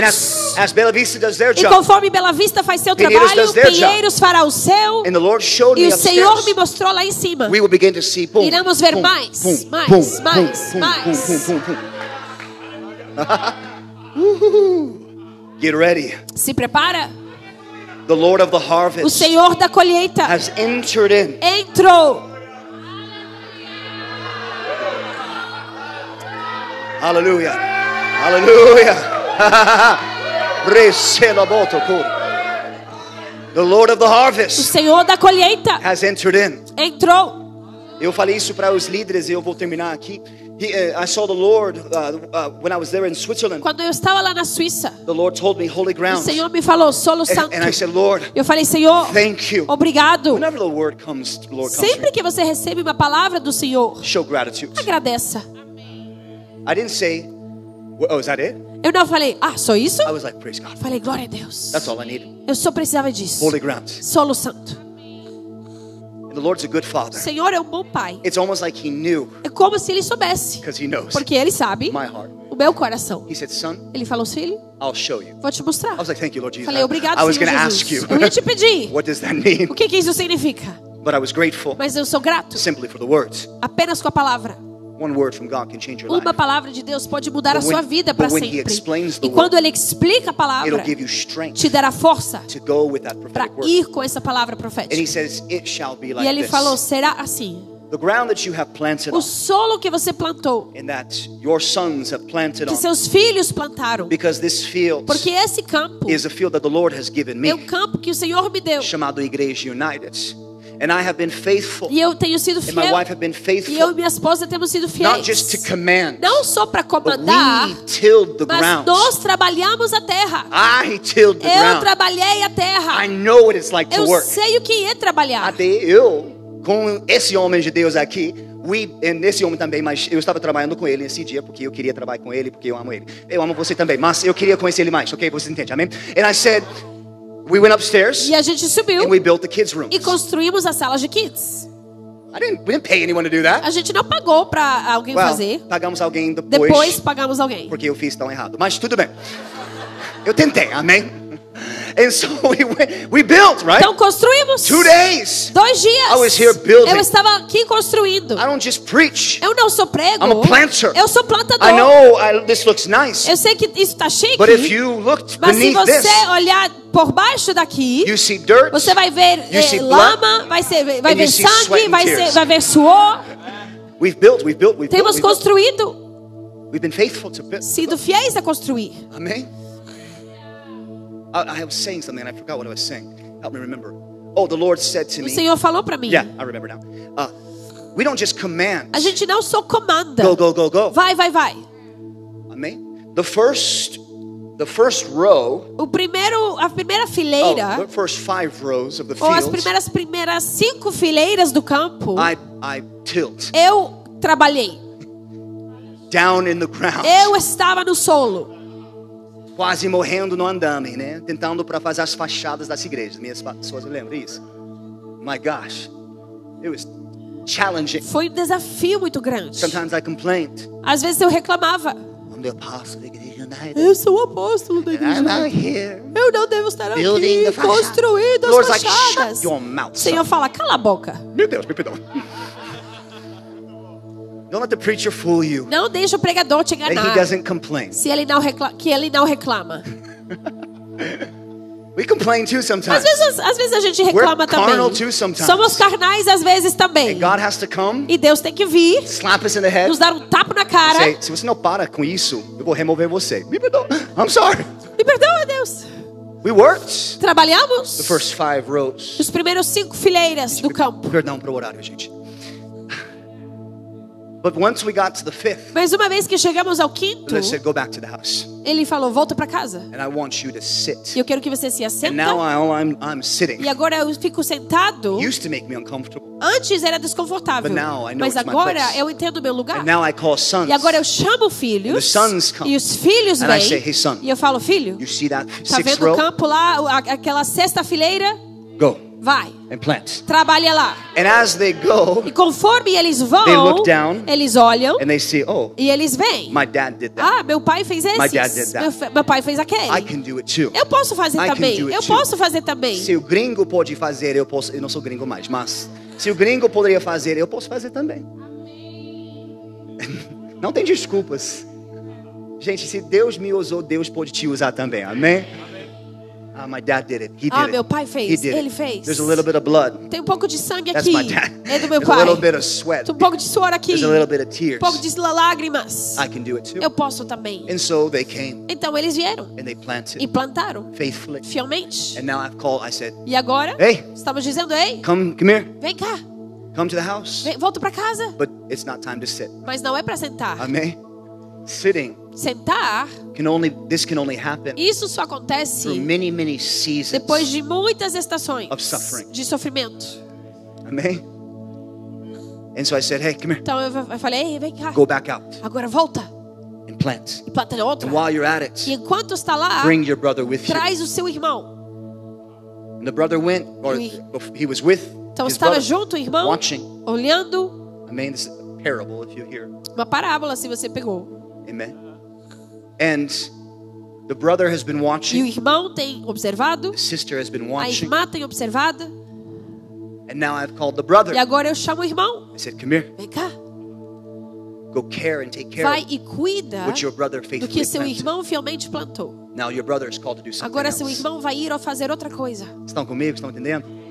And as Bela Vista does their E job, conforme Bela Vista faz seu Pinheiros trabalho, does their job. Pinheiros fará o seu. and the Lord showed E me o Senhor upstairs, me mostrou lá em cima. we will begin to see boom, Iremos ver boom, mais, boom, mais, boom, mais, boom, mais. boom, boom, boom, boom. Get ready. Se prepara. The Lord of the O harvest Senhor da colheita has entered in. entrou. Hallelujah. Hallelujah. The Lord of the O harvest Senhor da colheita has entered in. entrou. Eu falei isso para os líderes e eu vou terminar aqui. I saw the Lord when I was there in Switzerland. Quando eu estava lá na Suíça, The Lord told me holy o ground. Senhor me falou, solo santo. And I said, Lord, Eu falei, Senhor, thank you. obrigado. Whenever the word comes, the Lord comes Sempre here. que você recebe uma palavra do Senhor, Show gratitude. agradeça. I didn't say, oh, is that it? Eu não falei, só isso? I was like, praise God. Falei, glória a Deus. That's all I needed. Eu só precisava disso. Holy ground. Solo santo. And the Lord's a good O father. Senhor é um bom pai. It's almost like he knew, É como se ele soubesse. because he knows Porque ele sabe my heart. o meu coração. He said, son, Ele falou, filho, I'll show you. vou te mostrar. I was like, thank you, Lord Jesus. Falei, obrigado, I was Senhor going to ask Jesus. you, Eu ia te pedir. what does that mean? O que isso significa? But I was grateful Mas eu sou grato. simply for the words. Apenas com a palavra. One word from God can change your Uma life. palavra de Deus pode mudar a But when- sua vida para but when he sempre. explains the E quando word, ele explica a It'll palavra, give you strength te dará força to go with that para prophetic word. ir com essa palavra And he profética. says, it shall be E like ele this. falou, será assim. The ground that you have planted O on, solo que você plantou, and that your sons have planted que on, seus filhos plantaram. because this field Porque esse campo is a field that the Lord has given é o me, campo que o Senhor me deu. chamado Igreja United. And I have been faithful, E eu tenho sido and my fiel. wife have been E eu e faithful, minha esposa temos sido not just to fiéis. command, Não só para but comandar, we tilled the mas ground. nós trabalhamos a terra. I tilled the Eu ground. trabalhei a terra. I know what it's like to Eu work. sei o que é trabalhar. Até eu, com esse homem de Deus aqui, esse homem também, mas eu estava trabalhando com ele nesse dia, porque eu queria trabalhar com ele, porque eu amo ele. Eu amo você também, mas eu queria conhecer ele mais, ok? Você entende, amém? And I said, we went upstairs, E a gente subiu and we built the kids' rooms. e construímos as salas de kids. We didn't pay anyone to do that. A gente não pagou para alguém fazer. Pagamos alguém Depois pagamos alguém. porque eu fiz tão errado. Mas tudo bem. Eu tentei, amém? And so we built, right? Então construímos. 2 days. 2 dias. I was here building. Eu estava aqui construindo. I don't just preach. Eu não sou prego. I'm a planter. Eu sou plantador. I know this looks nice. Eu sei que isso está chique. But if you looked Mas se beneath você this, olhar por baixo daqui, you see dirt, você vai ver you see lama, vai and ver you see sweat sangue, and vai tears. ver suor. we've built. Temos construído, We've been faithful to build. sido fiéis a construir. Amen. I was saying something and I forgot what I was saying. Help me remember. Oh, the Lord said to O me. Senhor falou para mim. Yeah, I remember now. We don't just command. A gente não só comanda. Go, go, go, go. Vai, vai, vai. Amen. The first row. A primeira fileira, The first 5 rows of the ou as fields. primeiras 5 fileiras do campo, I tilled eu trabalhei. down in the ground. Eu estava no solo. Quase morrendo no andame, né? Tentando para fazer as fachadas das igrejas. Minhas pessoas lembram isso? My gosh, it was challenging. Foi um desafio muito grande. Sometimes I complained. Às vezes eu reclamava. I'm the apostle of Igreja United. Eu sou o apóstolo da And igreja. I'm out here Eu não devo estar building the aqui facade. construindo Lord's as like, shut fachadas. your mouth, O Senhor son. fala, cala a boca. Meu Deus, me perdoa. Don't let the preacher fool you. Não deixa o pregador te That he enganar. doesn't complain. Se ele não que ele não reclama. We complain too sometimes. Às vezes a gente reclama We're carnal também. too sometimes. Somos carnais às vezes também. And God has to come, E Deus tem que vir, slap us in the head, nos dar um tapa na cara. say, se você não para com isso, eu vou remover você. Me perdoa. I'm sorry. Me perdoa, Deus. We worked Trabalhamos the first 5 rows. os primeiros 5 fileiras do campo. Perdão pro horário, gente. But once we got to the 5th, Mas uma vez que chegamos ao quinto, they said, go back to the house. ele falou, volta para casa. And I want you to sit. E eu quero que você se And assenta. now I'm sitting. E agora eu fico sentado. Used to make me uncomfortable. Antes era desconfortável. But now I know Mas it's my agora place. eu entendo o meu lugar. And now I call sons. E agora eu chamo filhos. And the sons come. E os filhos And I vêm. say, hey, son, E eu falo, filho, You see that tá 6th vendo o row? campo lá, aquela sexta fileira? Go Vai, and plant. trabalha lá. And as they go, E conforme eles vão, They look down. eles olham and they see, oh, e eles veem. my dad did that. Ah, meu pai fez My dad esses. did that. Meu pai fez I aquele. can do it too. Eu posso fazer I can também. do it Eu too. posso fazer também. Se o gringo pode fazer, eu posso. Eu não sou gringo mais, mas se o gringo poderia fazer, eu posso fazer também. Não tem desculpas. Gente, se Deus me usou, Deus pode te usar também. Amém? Ah, my dad did it. He did it. Meu pai He fez. did Ele it. fez. There's a little bit of blood. Tem um pouco de sangue That's aqui. my dad. É do meu There's a pai. little bit of sweat. Tem um pouco de suor aqui. There's a little bit of tears. Um pouco de lágrimas. I can do it too. Eu posso também. And so they came Então eles vieram and they e planted plantaram faithfully. fielmente. And now I've called. I said, E agora, hey, estamos dizendo, ei, come here. vem cá, Come to the house. volta para casa. But it's not time to sit. Mas não é para sentar. Amém? Sitting Sentar, this can only happen isso só through acontece many seasons. depois de muitas estações of suffering. de sofrimento. Amém? And so I said, hey, come here. Então eu falei, ei, vem cá, Go back out agora volta and plant. e planta outra. And while you're at E it, enquanto está lá, bring your brother with you. traz o seu irmão. And the brother went, or he was with Então his estava brother, junto o irmão, watching. olhando. Amém? This is a parable if you hear. Uma parábola, se você pegou. Amen. And the brother has been E o watching. irmão tem observado, The sister has been a watching. irmã tem observado. And now I've called the brother. E agora eu chamo o irmão. I said, come here. Vem cá, Go care and take care vai of e cuida what your brother do faithfully que seu planted. irmão fielmente plantou. Now your brother is called to do something Agora seu else. irmão vai ir ou fazer outra coisa. Estão comigo? Estão entendendo?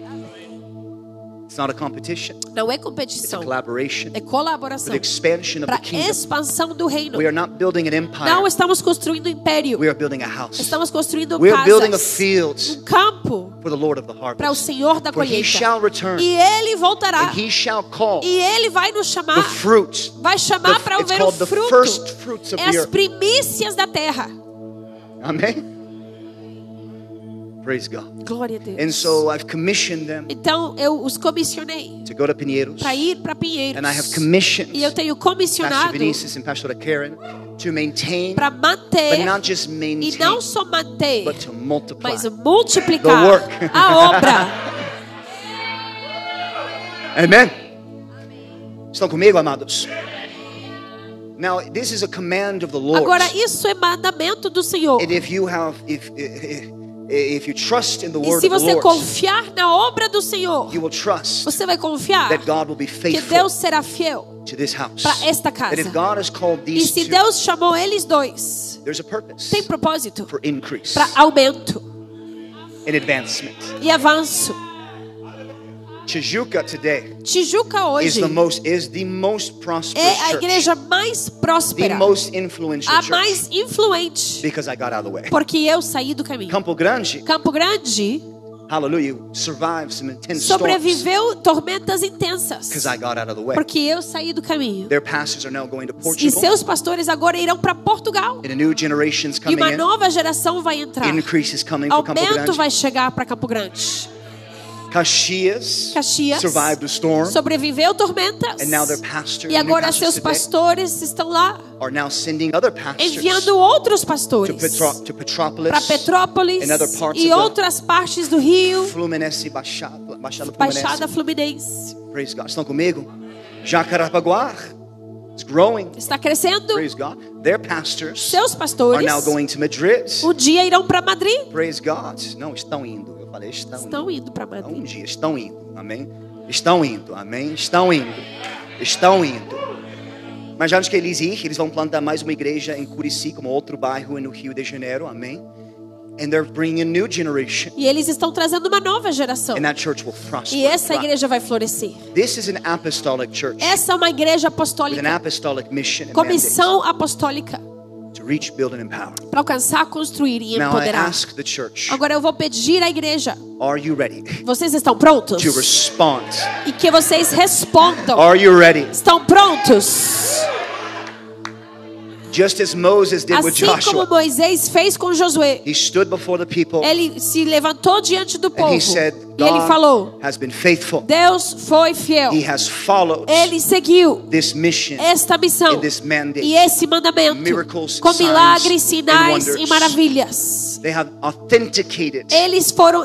It's not a competition. Não é It's a competição, collaboration é for colaboração the expansion of para the kingdom. expansão do reino. We are not building an empire. Não estamos construindo um império. We are building a house. Estamos construindo We are building a casas, field um campo for the Lord of the para o harvest. Senhor da For he colheita. shall return E Ele voltará. and he shall call E Ele vai nos the chamar. fruit. Vai chamar para It's ver o called the fruto. first fruits of É the as earth. primícias da terra. Amen. Praise God. Glória a Deus. And so I've commissioned them Então eu os comissionei to go to Pinheiros. para ir para Pinheiros. And I have commissioned E eu tenho Pastor comissionado Vinicius and Pastor Karen to maintain, para manter, but not just e maintain, não só manter, but to multiply. mas multiplicar The work. a obra. Amen. Estão comigo, amados? Now, this is a command of the Lord. Agora isso é mandamento do Senhor. And if you trust in the E word se of the você Lord, confiar na obra do Senhor, you will trust você vai confiar that God will be que faithful Deus será fiel to this house. para esta That if casa. God has called E these se two, Deus chamou eles dois, there's a purpose tem propósito for increase para aumento and advancement. e avanço. Tijuca today Tijuca is hoje the most prosperous é a church, igreja mais the próspera, most influential a church, mais influente, because I got out of the way. porque eu saí do caminho. Campo Grande, Campo Grande hallelujah, survived some intense storms sobreviveu tormentas intensas, because I got out of the way. porque eu saí do caminho. Their pastors are now going to E Portugal, seus pastores agora irão para Portugal. and a new generation's E coming uma in. nova geração vai entrar. Increase is coming for Campo Aumento Grande. vai chegar para Campo Grande. Caxias survived the storm, sobreviveu tormentas. and now their pastors, E agora new seus pastors pastores estão lá are now sending other pastors enviando outros to pastores Petrópolis, para Petrópolis and other parts e of the outras partes do Rio, Fluminense, Baixada Baixada Fluminense. Fluminense. Praise God. Estão comigo? Jacarapaguá is growing. Está crescendo. Praise God. Their pastors Seus are pastores now going to Madrid. um dia irão para Madrid. Praise God. Não, estão indo. Eu falei Estão indo para Um Madrid. dia, estão indo. Amém? Estão indo. Amém? Estão indo. Estão indo. Mas antes que eles irem, eles vão plantar mais uma igreja em Curicica, como outro bairro no Rio de Janeiro. Amém? And they're bringing a new generation. E eles estão trazendo uma nova geração. And that church will prosper. E essa igreja vai florescer. This is an apostolic church. Essa é uma igreja With an apostólica. apostolic mission and mandate Comissão apostólica. to reach, build and empower. Para alcançar, construir e Now I empoderar. ask the church, Agora eu vou pedir à igreja. are you ready Vocês estão prontos? to respond? E que vocês respondam. Are you ready? Estão prontos? Just as Moses did with Assim como Joshua. Moisés fez com Josué. He stood before the people Ele se levantou diante do and povo. he said, E ele God falou: has been faithful. Deus foi fiel. He has followed Ele seguiu this mission esta missão and this mandate. e esse mandamento Miracles, com milagres, signs, sinais and e wonders. maravilhas. They have authenticated Eles foram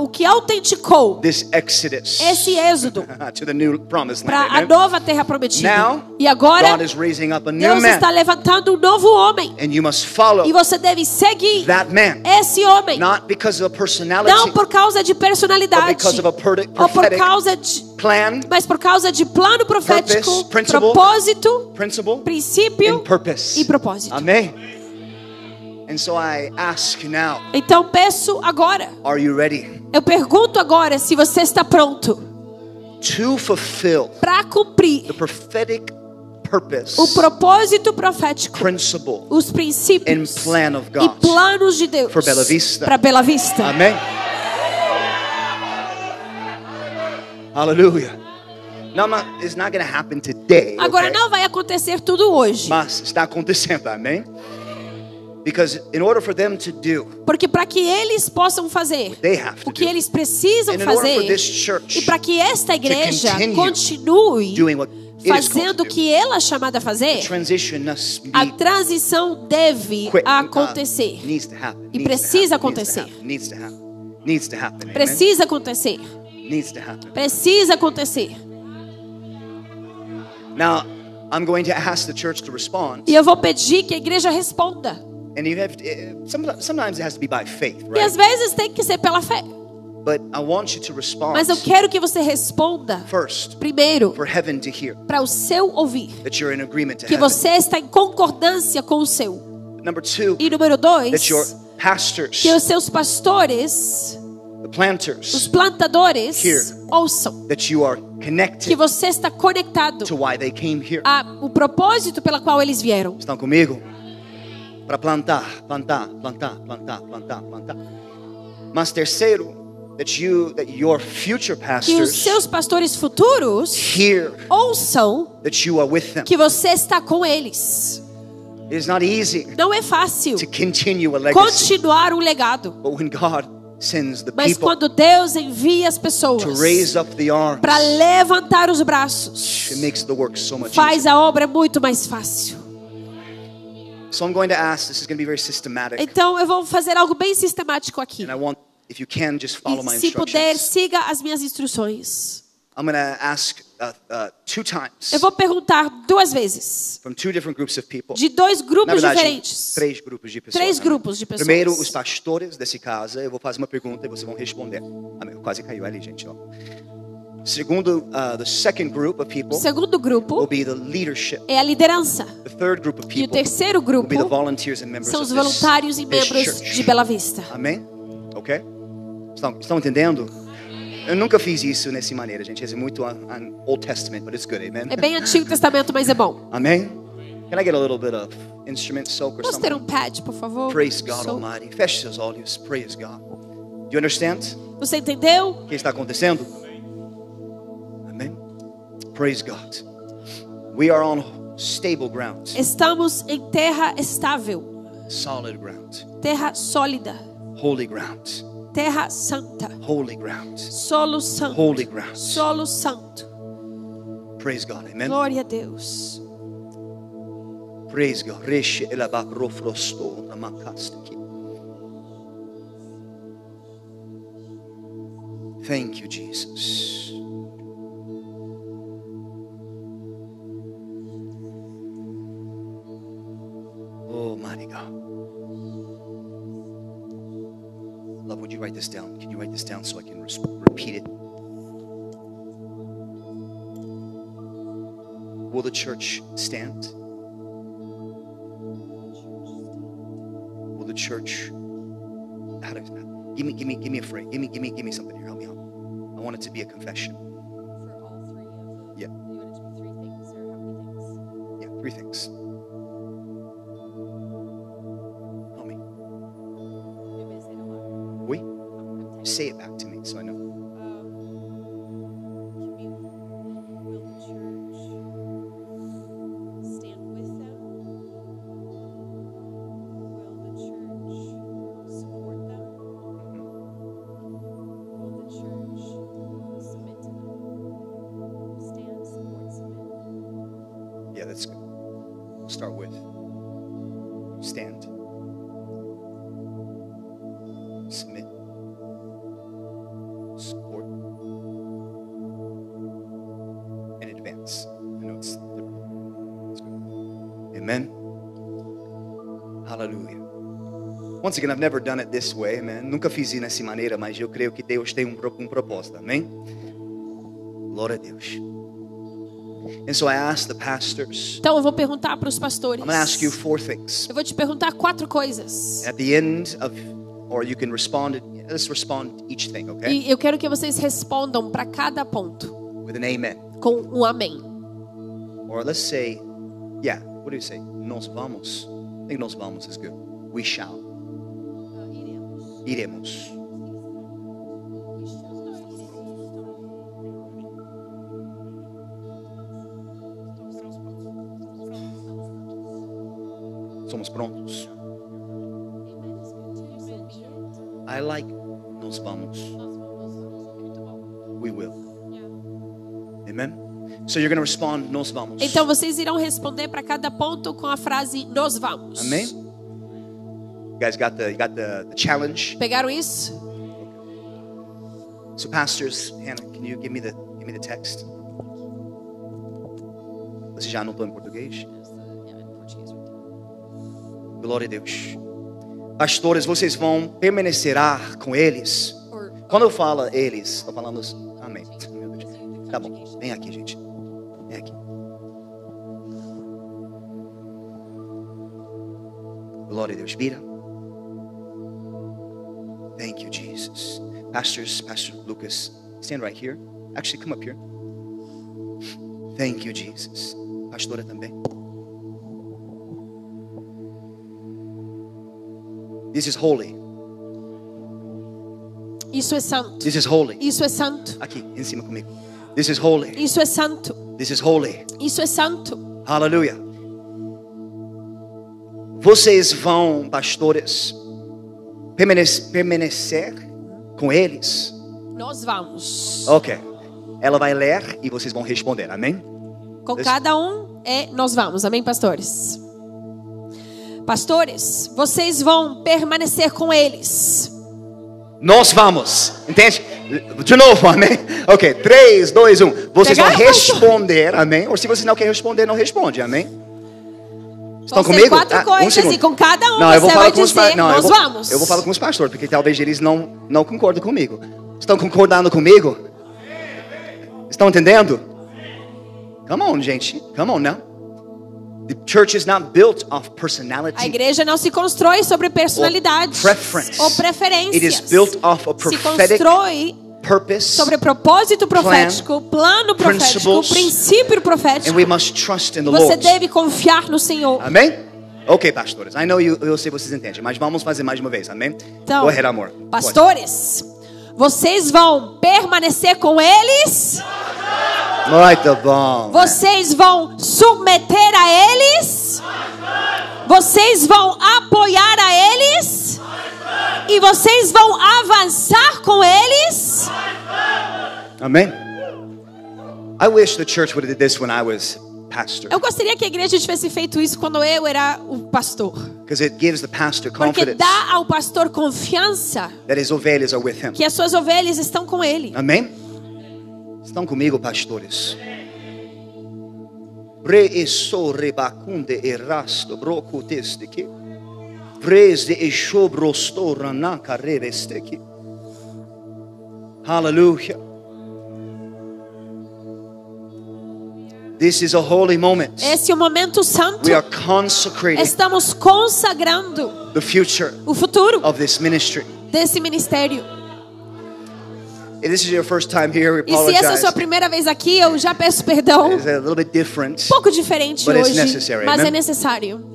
o que autenticou this exodus esse êxodo to the new promised para land. a Amen? nova terra prometida. Now, E agora God is raising up a new Deus está man, levantando um novo homem and you must follow e você deve seguir that man, esse homem. not because of a personality, Não por causa de but personalidade because of a ou por prophetic causa de, plan, mas por causa de plano profético, Purpose, principle, propósito, principle, princípio and purpose. e propósito. Amen. And so I ask now, Então peço agora, are you ready eu pergunto agora se você está pronto to fulfill para cumprir the prophetic purpose, o propósito profético, principle, os and princípios plan of e God planos de Deus for Bela Vista? para Bela Vista. Amen. Hallelujah. Now, it's not going to happen today. Agora Okay? não vai acontecer tudo hoje, Mas está acontecendo, amém? Because in order for them to do, porque para que eles possam fazer they have to o que do. eles precisam And in order for fazer, this church e para que esta igreja continue continue doing what it is called fazendo to o do, que ela é chamada a fazer, transition must be a transição deve quick. acontecer. Needs to happen. E Needs to precisa happen, acontecer. Needs to happen. Needs to happen. Amen? Precisa acontecer. Needs to happen. Precisa acontecer. Now, I'm going to ask the church to respond. E eu vou pedir que a igreja responda. And you have sometimes it has to be by faith, E às right? vezes tem que ser pela fé. But I want you to respond Mas eu quero que você responda first primeiro for heaven to hear para o seu ouvir. that you're in agreement to Que heaven. você está em concordância com o seu. Number two, E número 2, that your pastors, que os seus pastores, the os planters, plantadores, Here. ouçam that you are que connected você está conectado to why they came here. ao propósito pela qual eles vieram. Estão comigo? Para plantar, plantar, plantar, plantar, plantar, plantar. Mas terceiro, that your future Que os pastors seus pastores futuros hear ouçam that you are with them. que você está com eles. It is not easy Não é fácil to continue a legacy, continuar um legado. but when God sends the Mas people quando Deus envia as pessoas to raise up the arms, para levantar os braços, it makes the work so much faz easier. a obra muito mais fácil. So I'm going to ask, this is going to be very systematic, Então eu vou fazer algo bem sistemático aqui. and I want, if you can, just follow my E se puder, instructions. siga as minhas instruções. I'm going to ask 2 times Eu vou perguntar 2 vezes, from 2 different groups of people. de 2 Na grupos verdade, diferentes. 3 grupos de pessoas. 3 amém? grupos de pessoas. Primeiro, os pastores desse casa. Eu vou fazer uma pergunta e vocês vão responder. Amém. Quase caiu ali, gente. Ó. Segundo, the second group of O people segundo will grupo be the leadership. é a liderança. The third group of E o people terceiro will grupo be the volunteers and members são os of this, voluntários e this membros church. de Bela Vista. Amém? Ok? Estão entendendo? Eu nunca fiz isso nessa maneira, gente. É muito Old Testament, but it's good. Amen? É bem Antigo Testamento, mas é bom. Amém? Can I get a little bit of instrument soak or Posso ter something? pad, por favor? Praise God Sou- Almighty. Feche seus olhos. Praise God. Do you understand? Você entendeu? O que está acontecendo? Amém? Praise God. We are on stable ground. Estamos em terra estável, Solid ground. terra sólida, Holy ground. terra santa, Holy ground. solo santo, Holy ground. solo santo. Praise God. Amen. Glória a Deus. Praise God. Reshe elabakrofrosto namakastiki. Thank you, Jesus. Love, would you write this down? Can you write this down so I can repeat it? Will the church stand? Will the church? Give me a phrase. Give me something here. Help me out. I want it to be a confession. For all three of the. Yeah. You want it to be three things or how many things? Yeah, 3 things. Help me. You may say it out loud. Oui. I'm Say it back to me so I know. Will the church stand with them? Will the church support them? Will the church submit to them? Stand, support, submit. Yeah, that's good. We'll start with stand, submit, support, and advance. I know it's different. It's good. Amen. Hallelujah. Once again, I've never done it this way, amen. Nunca fiz isso dessa maneira, mas eu creio que Deus tem um propósito, amém? Glória a Deus. And so I asked the pastors, Então eu vou perguntar para os pastores. I'm going to ask you 4 things. Eu vou te perguntar 4 coisas. At the end of, or you can respond, let's respond each thing, okay? E eu quero que vocês respondam para cada ponto With an amen. com um amém. Or let's say, yeah, what do you say? Nós vamos. I think nós vamos is good. We shall. Iremos. Somos prontos. I like nós vamos. We will. Amen. So you're going to respond nós vamos. Então vocês irão responder para cada ponto com a frase nós vamos. Amen. You guys got the challenge. Pegaram isso? So pastors, Hannah, can you give me the text? Você já anotou em português? Glória a Deus. Pastores, vocês vão permanecerá com eles. Quando eu falo eles, estou falando amém. Meu Deus. Tá bom, vem aqui, gente. Vem aqui. Glória a Deus. Vira. Thank you, Jesus. Pastors, Pastor Lucas, stand right here. Actually, come up here. Thank you, Jesus. Pastora também. This is holy. Isso é santo. This is holy. Isso é santo. Aqui, em cima comigo. This is holy. Isso é santo. This is holy. Isso é santo. Aleluia. Vocês vão, pastores, permanecer com eles? Nós vamos. Ok. Ela vai ler e vocês vão responder. Amém? Com cada um nós vamos. Amém, pastores? Pastores, vocês vão permanecer com eles. Nós vamos. Entende? De novo, amém? Ok, 3, 2, 1. Vocês Pegaram, vão responder, amém? Ou se você não quer responder, não responde, amém? Estão Vão ser comigo? 4 coisas segundo. e com cada um Não, eu vou você falar vai com os dizer, nós vamos. Eu vou falar com os pastores, porque talvez eles não concordem comigo. Estão concordando comigo? Estão entendendo? Come on, gente. Come on now. The church is not built off personality. A igreja não se constrói sobre personalidade ou preferências. It is built off a Se prophetic constrói purpose, sobre propósito profético, plano profético, princípio profético. and we must trust in the Você Lord. deve confiar no Senhor. Amém? Ok, pastores. I know eu sei vocês entendem, mas vamos fazer mais uma vez, amém? Então, Go ahead, amor. pastores, vocês vão permanecer com eles? Muito bom. Vocês vão submeter a eles? Vocês vão apoiar a eles? E vocês vão avançar com eles? Amém? I wish the church would have did this when I was pastor. Eu gostaria que a igreja tivesse feito isso quando eu era o pastor. Because it gives the pastor Porque confidence dá ao pastor confiança that his ovelhas are with him. que as suas ovelhas estão com ele. Amém? Estão comigo, pastores? Re e so rebacunde e rasto broco teste que Hallelujah. This is a holy moment. Esse é um momento santo. We are consecrating Estamos consagrando the future o futuro of this ministry. desse ministério. If this is your first time here, we E se essa é a apologize. sua primeira vez aqui, eu já peço perdão. It's a little bit different. Um pouco diferente But it's hoje, necessary, mas amen? é necessário.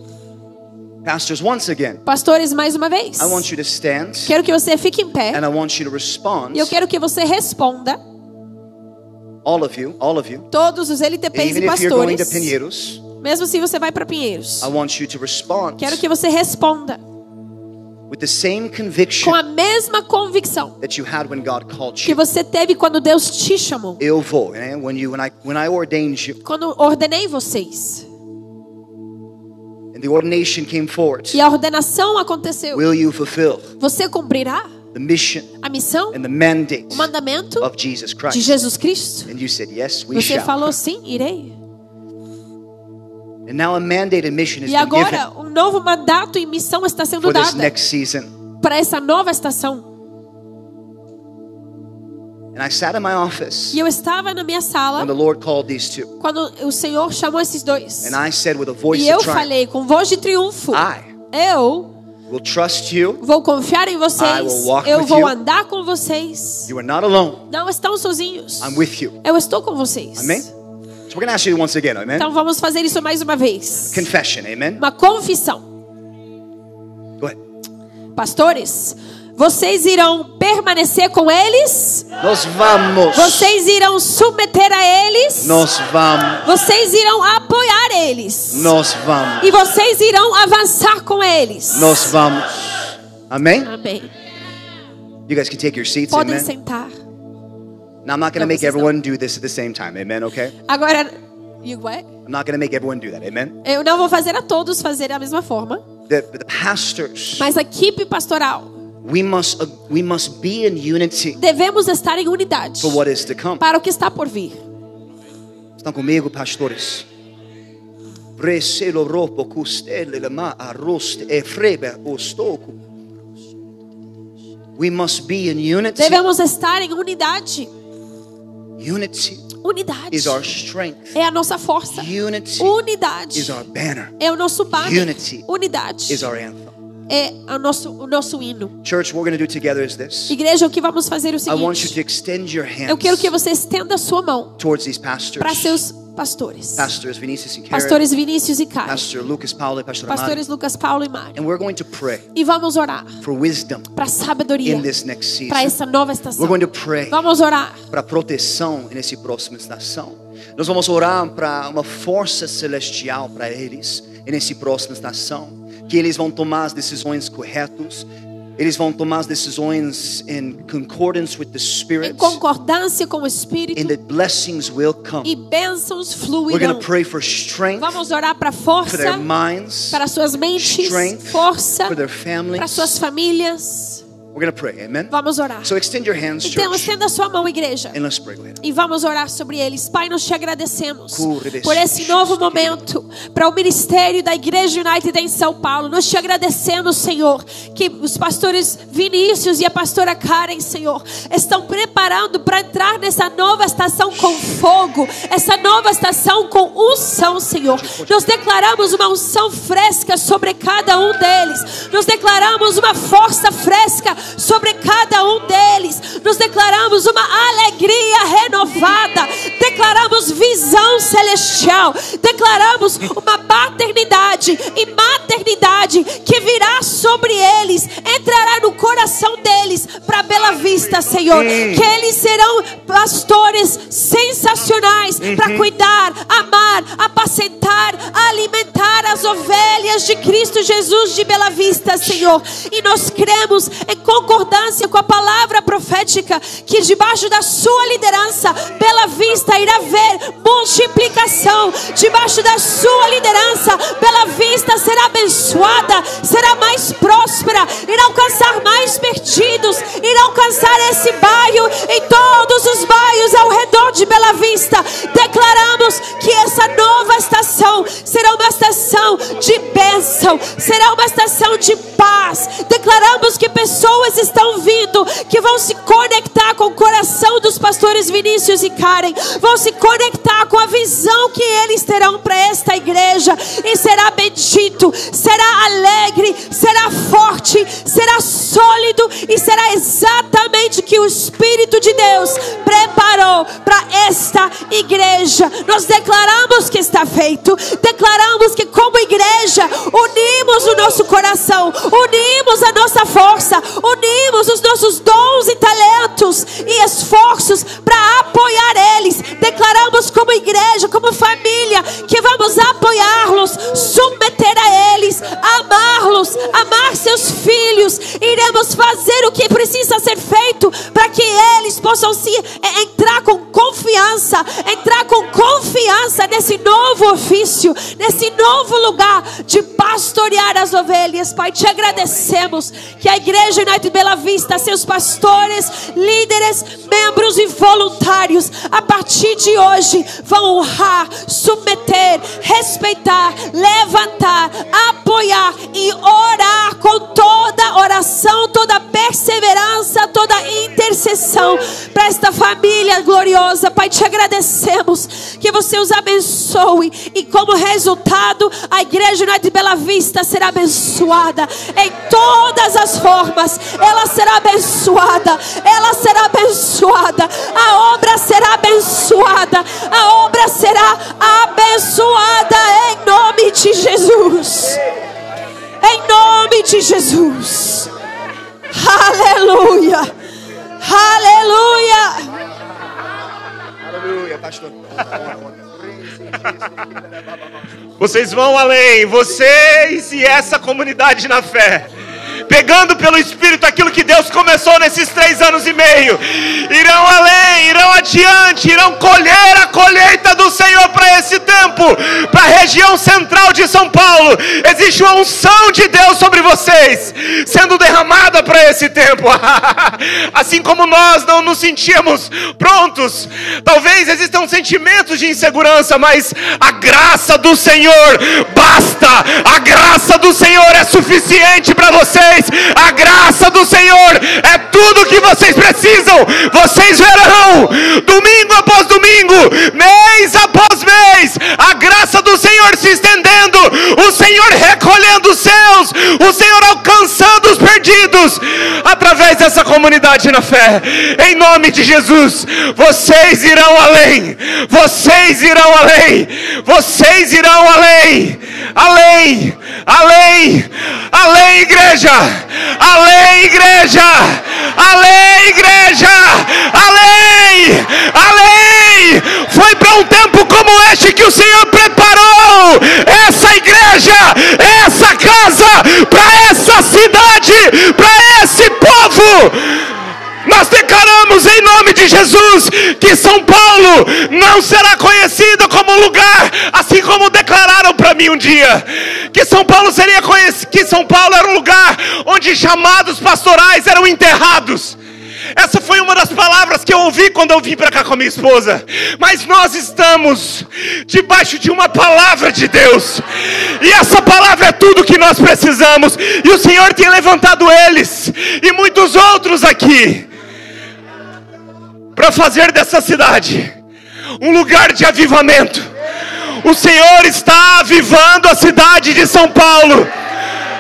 Pastors, once again, Pastores, mais uma vez. I want you to stand Quero que você fique em pé. and I want you to respond. E eu quero que você responda. All of you. Todos os LTPs Even e if you're going to pastores. Pinheiros, Mesmo se você vai para Pinheiros. I want you to respond Quero que você responda with the same conviction com a mesma convicção that you had when God called que you. você teve quando Deus te chamou. Eu vou, né? When I ordained you, Quando ordenei vocês. and the ordination came forward. E a ordenação aconteceu. Will you fulfill Você cumprirá the mission a missão, and the mandate o mandamento of Jesus de Christ? Jesus Cristo? And you said, yes, we Você shall. falou sim, irei. And now a mandate and mission has E been agora given um novo mandato e missão está sendo for this dada next season. para essa nova estação. And I sat in my office E eu estava na minha sala when the Lord called these two. quando o Senhor chamou esses dois. And I said with a voice E eu of triumph, falei com voz de triunfo: eu will trust you. vou confiar em I vocês. will walk Eu with vou you. andar com vocês. You are not alone. Não estão sozinhos. I'm with you. Eu estou com vocês. Amen? So we're going to ask you once again, amen? Então vamos fazer isso mais uma vez. Confession, amen? Uma confissão. Go ahead. Pastores, vocês irão permanecer com eles? Nós vamos. Vocês irão submeter a eles? Nós vamos. Vocês irão apoiar eles? Nós vamos. E vocês irão avançar com eles? Nós vamos. Amém? Amém. You guys can take your seats, Podem amen? sentar. Now, I'm not going to Não, make vocês não. everyone do this at the same time, amen, okay? Agora, you what? I'm not going to make everyone do that, amen? Eu não vou fazer a todos fazer da mesma forma, The pastors, mas a equipe pastoral we must be in unity devemos estar em unidade for what is to come. para o que está por vir. Estão comigo, pastores? We must be in unity. Devemos estar em unidade. Unity Unidade is our strength. é a nossa força. Unity Unidade is our banner. é o nosso banner. Unity Unidade is our anthem. é o nosso hino. Church, what we're going to do together is this. Igreja, o que vamos fazer é o I want you seguinte. to extend your Eu quero que hands você estenda a sua mão towards these para pastors. seus pastores. Pastors Vinicius and Karen, Pastores Vinícius e Caio. Pastor Lucas Paulo e Pastor Amado. Pastores Lucas, Paulo e Mário. And we're going to pray E vamos orar for wisdom para sabedoria in this next para season. essa nova estação. We're going to pray Vamos orar para proteção nessa próxima estação. Nós vamos orar para uma força celestial para eles nessa próxima estação, que eles vão tomar as decisões corretas. Eles vão tomar as decisões in concordance with the Spirit, em concordância com o Espírito and that blessings will come. e bênçãos We're going fluirão. to pray for strength Vamos orar para for their força minds, para suas mentes, strength força for their para families. suas famílias. We're going to pray, amen? Vamos orar. So extend your hands, Então, church, estenda a sua mão, igreja. and let's pray. Go ahead. E vamos orar sobre eles. Pai, nós te agradecemos por esse novo momento para o ministério da Igreja United em São Paulo. Nós te agradecemos, Senhor, que os pastores Vinícius e a pastora Karen, Senhor, estão preparando para entrar nessa nova estação com fogo, essa nova estação com unção, Senhor. Nós declaramos uma unção fresca sobre cada um deles. Nós declaramos uma força fresca sobre cada um deles. Nós declaramos uma alegria renovada. Declaramos visão celestial. Declaramos uma paternidade e maternidade que virá sobre eles, entrará no coração deles para Bela Vista, Senhor. Que eles serão pastores sensacionais para cuidar, amar, apacentar, alimentar as ovelhas de Cristo Jesus de Bela Vista, Senhor. E nós cremos em concordância com a palavra profética que debaixo da sua liderança Bela Vista irá ver multiplicação. Debaixo da sua liderança Bela Vista será abençoada, será mais próspera, irá alcançar mais pastores perdidos irão alcançar esse bairro e todos os bairros ao redor de Bela Vista. Declaramos que essa nova estação será uma estação de bênção, será uma estação de paz. Declaramos que pessoas estão vindo que vão se conectar com o coração dos pastores Vinícius e Karen, vão se conectar com a visão que eles terão para esta igreja, e será bendito, será alegre, será forte, será sólido, e será exatamente o que o Espírito de Deus preparou para esta igreja. Nós declaramos que está feito, declaramos que como igreja unimos o nosso coração, unimos a nossa força, unimos os nossos dons e talentos e esforços para apoiar eles. Declaramos como igreja, como família, que vamos apoiá-los, submeter a eles, amá-los, amar seus filhos. Iremos fazer o que precisa ser feito para que eles possam entrar com confiança nesse novo ofício, nesse novo lugar de pastorear as ovelhas. Pai, te agradecemos que a Igreja United Bela Vista, seus pastores, líderes, membros e voluntários, a partir de hoje vão honrar, submeter, respeitar, levantar, apoiar e orar com toda oração, toda perseverança, toda intercessão para esta família gloriosa. Pai, te agradecemos que você os abençoe, e como resultado a Igreja United Bela Vista será abençoada em todas as formas. Ela será abençoada, ela será abençoada, a obra será abençoada, a obra será abençoada em nome de Jesus, em nome de Jesus. Aleluia, aleluia. Aleluia, pastor. Vocês vão além, vocês e essa comunidade na fé, pegando pelo Espírito aquilo que Deus começou nesses 3 anos e meio, irão além, irão adiante, irão colher a colheita do Senhor para esse tempo, para a região central de São Paulo. Existe uma unção de Deus sobre vocês, sendo derramada para esse tempo. Assim como nós não nos sentíamos prontos, talvez existam sentimentos de insegurança, mas a graça do Senhor basta, a graça do Senhor é suficiente para vocês. A graça do Senhor é tudo que vocês precisam. Vocês verão, domingo após domingo, mês após mês, a graça do Senhor se estendendo, o Senhor recolhendo os seus, o Senhor alcançando os perdidos, através dessa comunidade na fé. Em nome de Jesus, vocês irão além, vocês irão além, vocês irão além, além, além, além, igreja, além, igreja, além, igreja, além, além. Foi para um tempo como este que o Senhor preparou essa igreja, essa casa, para essa cidade, para esse povo. Nós declaramos em nome de Jesus que São Paulo não será conhecida como um lugar, assim como declararam para mim um dia, que São Paulo seria conhecido, que São Paulo era um lugar onde chamados pastorais eram enterrados. Essa foi uma das palavras que eu ouvi quando eu vim para cá com a minha esposa. Mas nós estamos debaixo de uma palavra de Deus, e essa palavra é tudo que nós precisamos. E o Senhor tem levantado eles e muitos outros aqui para fazer dessa cidade um lugar de avivamento. O Senhor está avivando a cidade de São Paulo,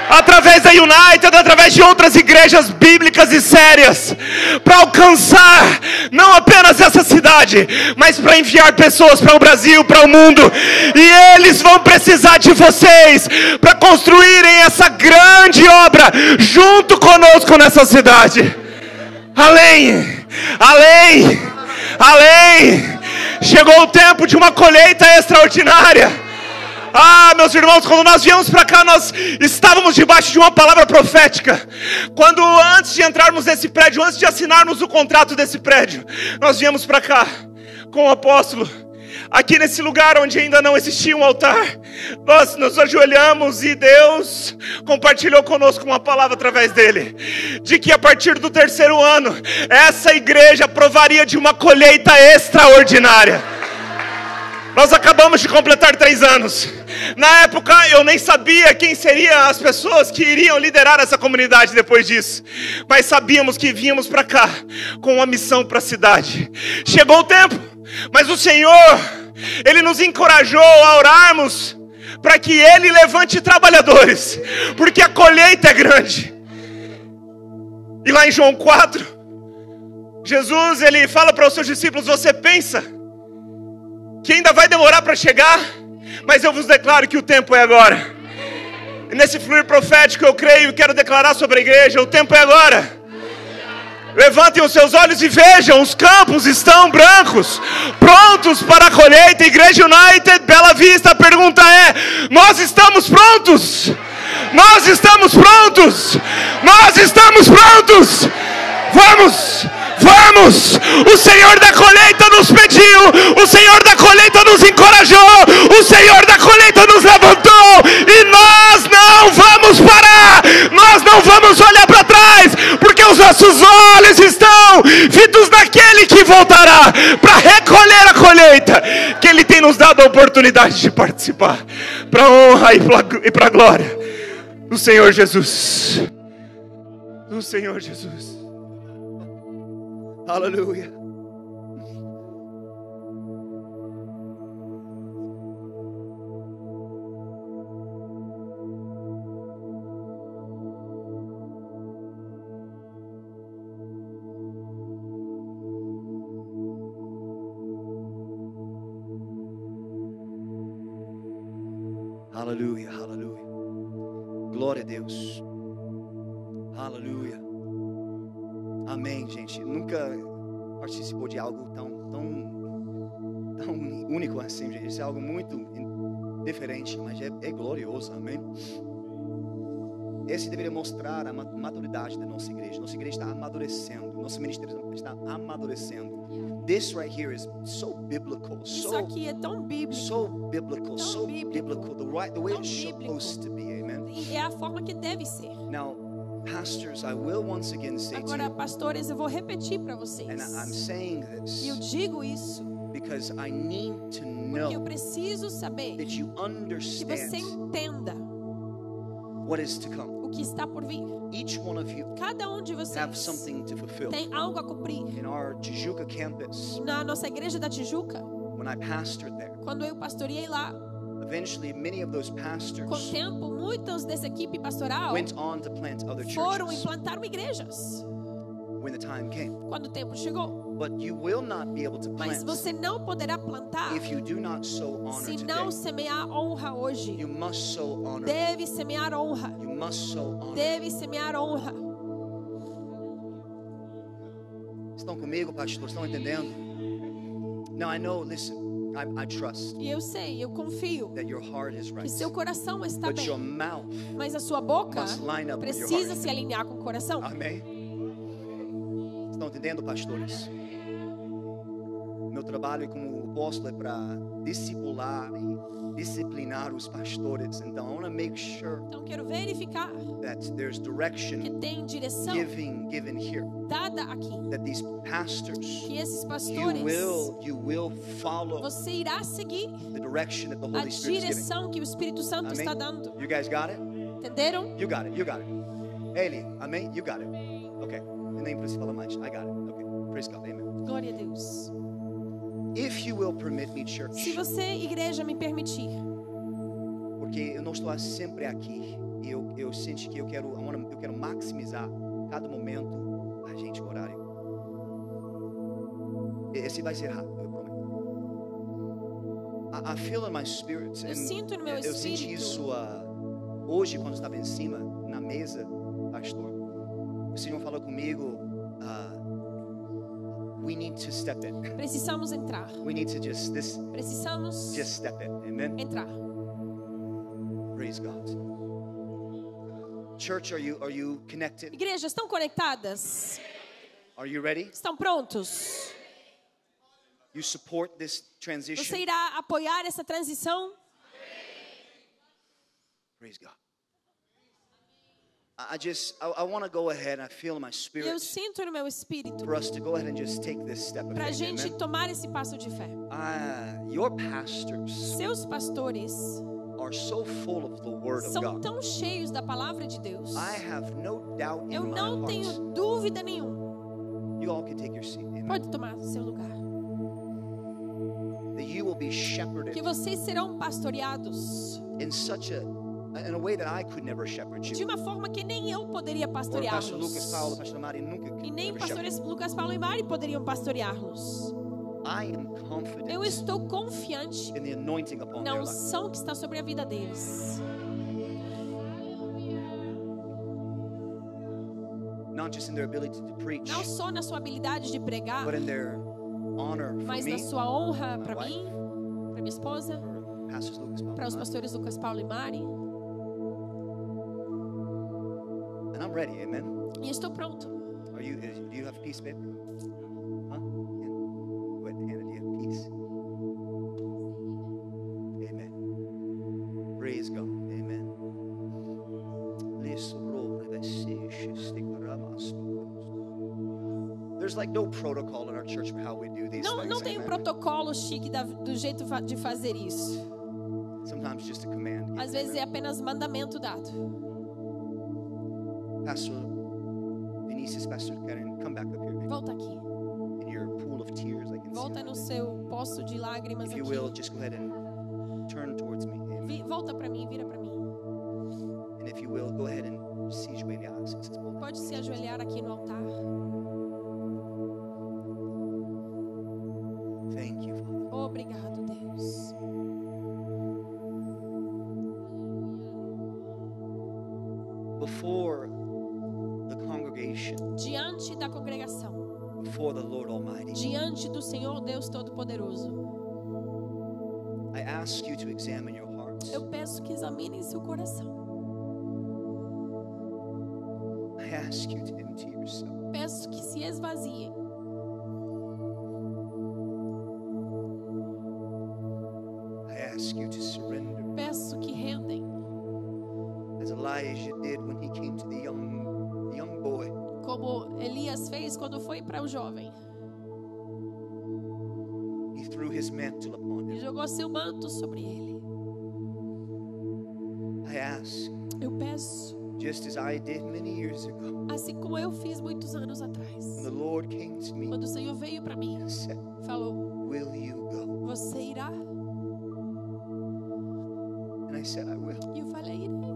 através da United, através de outras igrejas bíblicas e sérias, para alcançar não apenas essa cidade, mas para enviar pessoas para o Brasil, para o mundo. E eles vão precisar de vocês para construírem essa grande obra junto conosco nessa cidade. Além, além, além. Chegou o tempo de uma colheita extraordinária. Meus irmãos, quando nós viemos para cá, nós estávamos debaixo de uma palavra profética. Quando antes de entrarmos nesse prédio, antes de assinarmos o contrato desse prédio, nós viemos para cá com o apóstolo. aqui nesse lugar onde ainda não existia um altar, nós nos ajoelhamos e Deus compartilhou conosco uma palavra através dele, de que a partir do 3º ano, essa igreja provaria de uma colheita extraordinária. Nós acabamos de completar 3 anos. Na época eu nem sabia quem seriam as pessoas que iriam liderar essa comunidade depois disso, mas sabíamos que vínhamos para cá com uma missão para a cidade. Chegou o tempo, mas o Senhor, Ele nos encorajou a orarmos para que Ele levante trabalhadores, porque a colheita é grande. E lá em João 4, Jesus, Ele fala para os seus discípulos: você pensa que ainda vai demorar para chegar? Mas eu vos declaro que o tempo é agora. E nesse fluir profético eu creio e quero declarar sobre a igreja: o tempo é agora. Levantem os seus olhos e vejam, os campos estão brancos, prontos para a colheita. Igreja United, Bela Vista, a pergunta é: nós estamos prontos? Nós estamos prontos? Nós estamos prontos? Vamos! Vamos! O Senhor da colheita nos pediu, o Senhor da colheita nos encorajou, o Senhor da colheita nos levantou, e nós não vamos parar, nós não vamos olhar para trás, porque os nossos olhos estão fitos naquele que voltará para recolher a colheita, que Ele tem nos dado a oportunidade de participar, para a honra e para a glória do Senhor Jesus. Do Senhor Jesus. Aleluia. Aleluia, aleluia. Glória a Deus. Aleluia. Amém, gente. Nunca participou de algo tão único assim, gente. Isso é algo muito diferente, mas é glorioso, amém? Esse deveria mostrar a maturidade da nossa igreja. Nossa igreja está amadurecendo. Nosso ministério está amadurecendo. This right here is so biblical. Isso aqui é tão bíblico. So biblical, so biblical. The way it's supposed to be, amen? E é a forma que deve ser. Now, pastors, I will once again say agora, to you, pastores, eu vou repetir para vocês. and I'm saying this E eu digo isso because I need to know porque eu preciso saber that you que você understand entenda what is to come. o que está por vir. Each one of you Cada um de have vocês something to fulfill. tem algo a cumprir. In our Tijuca campus, Na nossa igreja da Tijuca, when I pastored there, quando eu pastoreei lá, eventually many of those com o pastors tempo, muitos dessa equipe pastoral went on to plant other foram e churches plantaram igrejas when the time came. quando o tempo chegou. But you will not be able to Mas plant você não poderá plantar if you do not sow honor se today. não semear honra hoje. You must sow honor. Deve semear honra. You must sow honor. Deve semear honra. Estão comigo, pastor? Estão entendendo? Now I know, listen, I trust E eu sei, eu confio that your heart is que right. seu coração está But your bem. mouth Mas a sua boca must line up with your precisa heart. se alinhar com o coração. Amém? Estão entendendo, pastores? Meu trabalho como apóstolo é para discipular e disciplinar os pastores. Então, I want to make sure Então quero verificar that there's que direction tem direção given here. dada aqui. That these pastors, Que esses pastores, you will follow você irá seguir the direction that the a Holy Spirit is giving. direção que o Espírito Santo Amém? está dando. You guys got it? Entenderam? You got it. You got it. Eli, amém? You got it. Okay. Nem preciso falar mais. I got it. Okay. Praise God. Amen. Glória a Deus. If you will permit me, Se church, você, igreja, me permitir, porque eu não estou sempre aqui e eu sinto que eu quero maximizar cada momento a gente horário. Esse vai ser rápido, eu prometo. I feel in my spirit. Eu sinto no meu Eu senti espírito. isso hoje quando estava em cima na mesa, pastor. O Senhor falou comigo. We need to step in. Precisamos entrar. We need to just Precisamos step in. Amen. entrar. Praise God. Church, are you connected? Igreja, estão conectadas? Are you ready? Estão prontos? You support this transition? Você irá apoiar essa transição? Praise God. I want to go ahead. I feel in my spirit. Eu sinto no meu espírito. For us to go ahead and just take this step of Para a faith. gente Amen? tomar esse passo de fé. Your pastors Seus pastores are so full of the Word of são God. tão cheios da palavra de Deus. I have no doubt in Eu my não heart. tenho dúvida nenhuma. You all can take your seat. Amen. Pode tomar seu lugar. That you will be shepherded Que vocês serão pastoreados in a way that I could never shepherd de you. uma forma que nem eu poderia Or Pastor Lucas, Paulo, pastoreá-los. Pastor Mari nunca could E nem never shepherd. pastores Lucas, Paulo e Mari poderiam pastoreá-los. I am confident Eu estou confiante in the anointing upon na their life. unção que está sobre a vida deles. Not just in their ability to preach, Não só na sua habilidade de pregar, but in their honor for mas me, na sua honra my para wife, mim, para minha esposa, for Pastors Lucas, Paulo, para os and I. pastores Lucas, Paulo e Mari. And I'm ready, amen. E estou pronto. Do you have peace, babe? Huh? Yeah. Go ahead, Hannah, do you have peace? Amen. Praise God, amen. There's like no protocol in our church for how we do these Não, things. não tem um amen. protocolo chique do jeito de fazer isso. Sometimes just a command. given, Às vezes amen. é apenas mandamento dado. Pastor Vinicius, Pastor Karen, come back up here. Volta aqui. In your pool of tears, I can Volta see. no seu poço de lágrimas If you will, aqui. just go ahead and turn towards me. Amen. Volta para mim, vira para mim. And if you will, go ahead and se ajoelhar. Since it's both. Pode se ajoelhar aqui no altar. Thank you, Father. Obrigado, Deus. Before the congregation, Diante da congregação, before the Lord Almighty, diante do Senhor Deus Todo-Poderoso, I ask you to examine your hearts. eu peço que examinem seu coração. I ask you to empty yourself. Peço que se esvaziem. I ask you to surrender, Peço que rendem, as Elijah did when he came to the young boy. como Elias fez quando foi para o jovem. He threw his mantle upon E him. jogou seu manto sobre ele. I ask, Eu peço, just as I did many years ago, assim como eu fiz muitos anos atrás. when the Lord came to me Quando o Senhor veio para mim, and said, falou: "Will you go?" você irá? And I said, "I will." E eu falei: irei.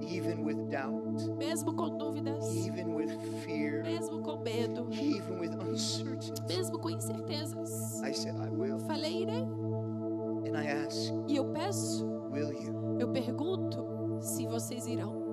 Even with doubt, Mesmo com dúvidas, even with fear, mesmo com medo, even with uncertainty, mesmo com incertezas, I said, "I will." falei: irei. And I ask, E eu peço, "Will you?" eu pergunto se vocês irão.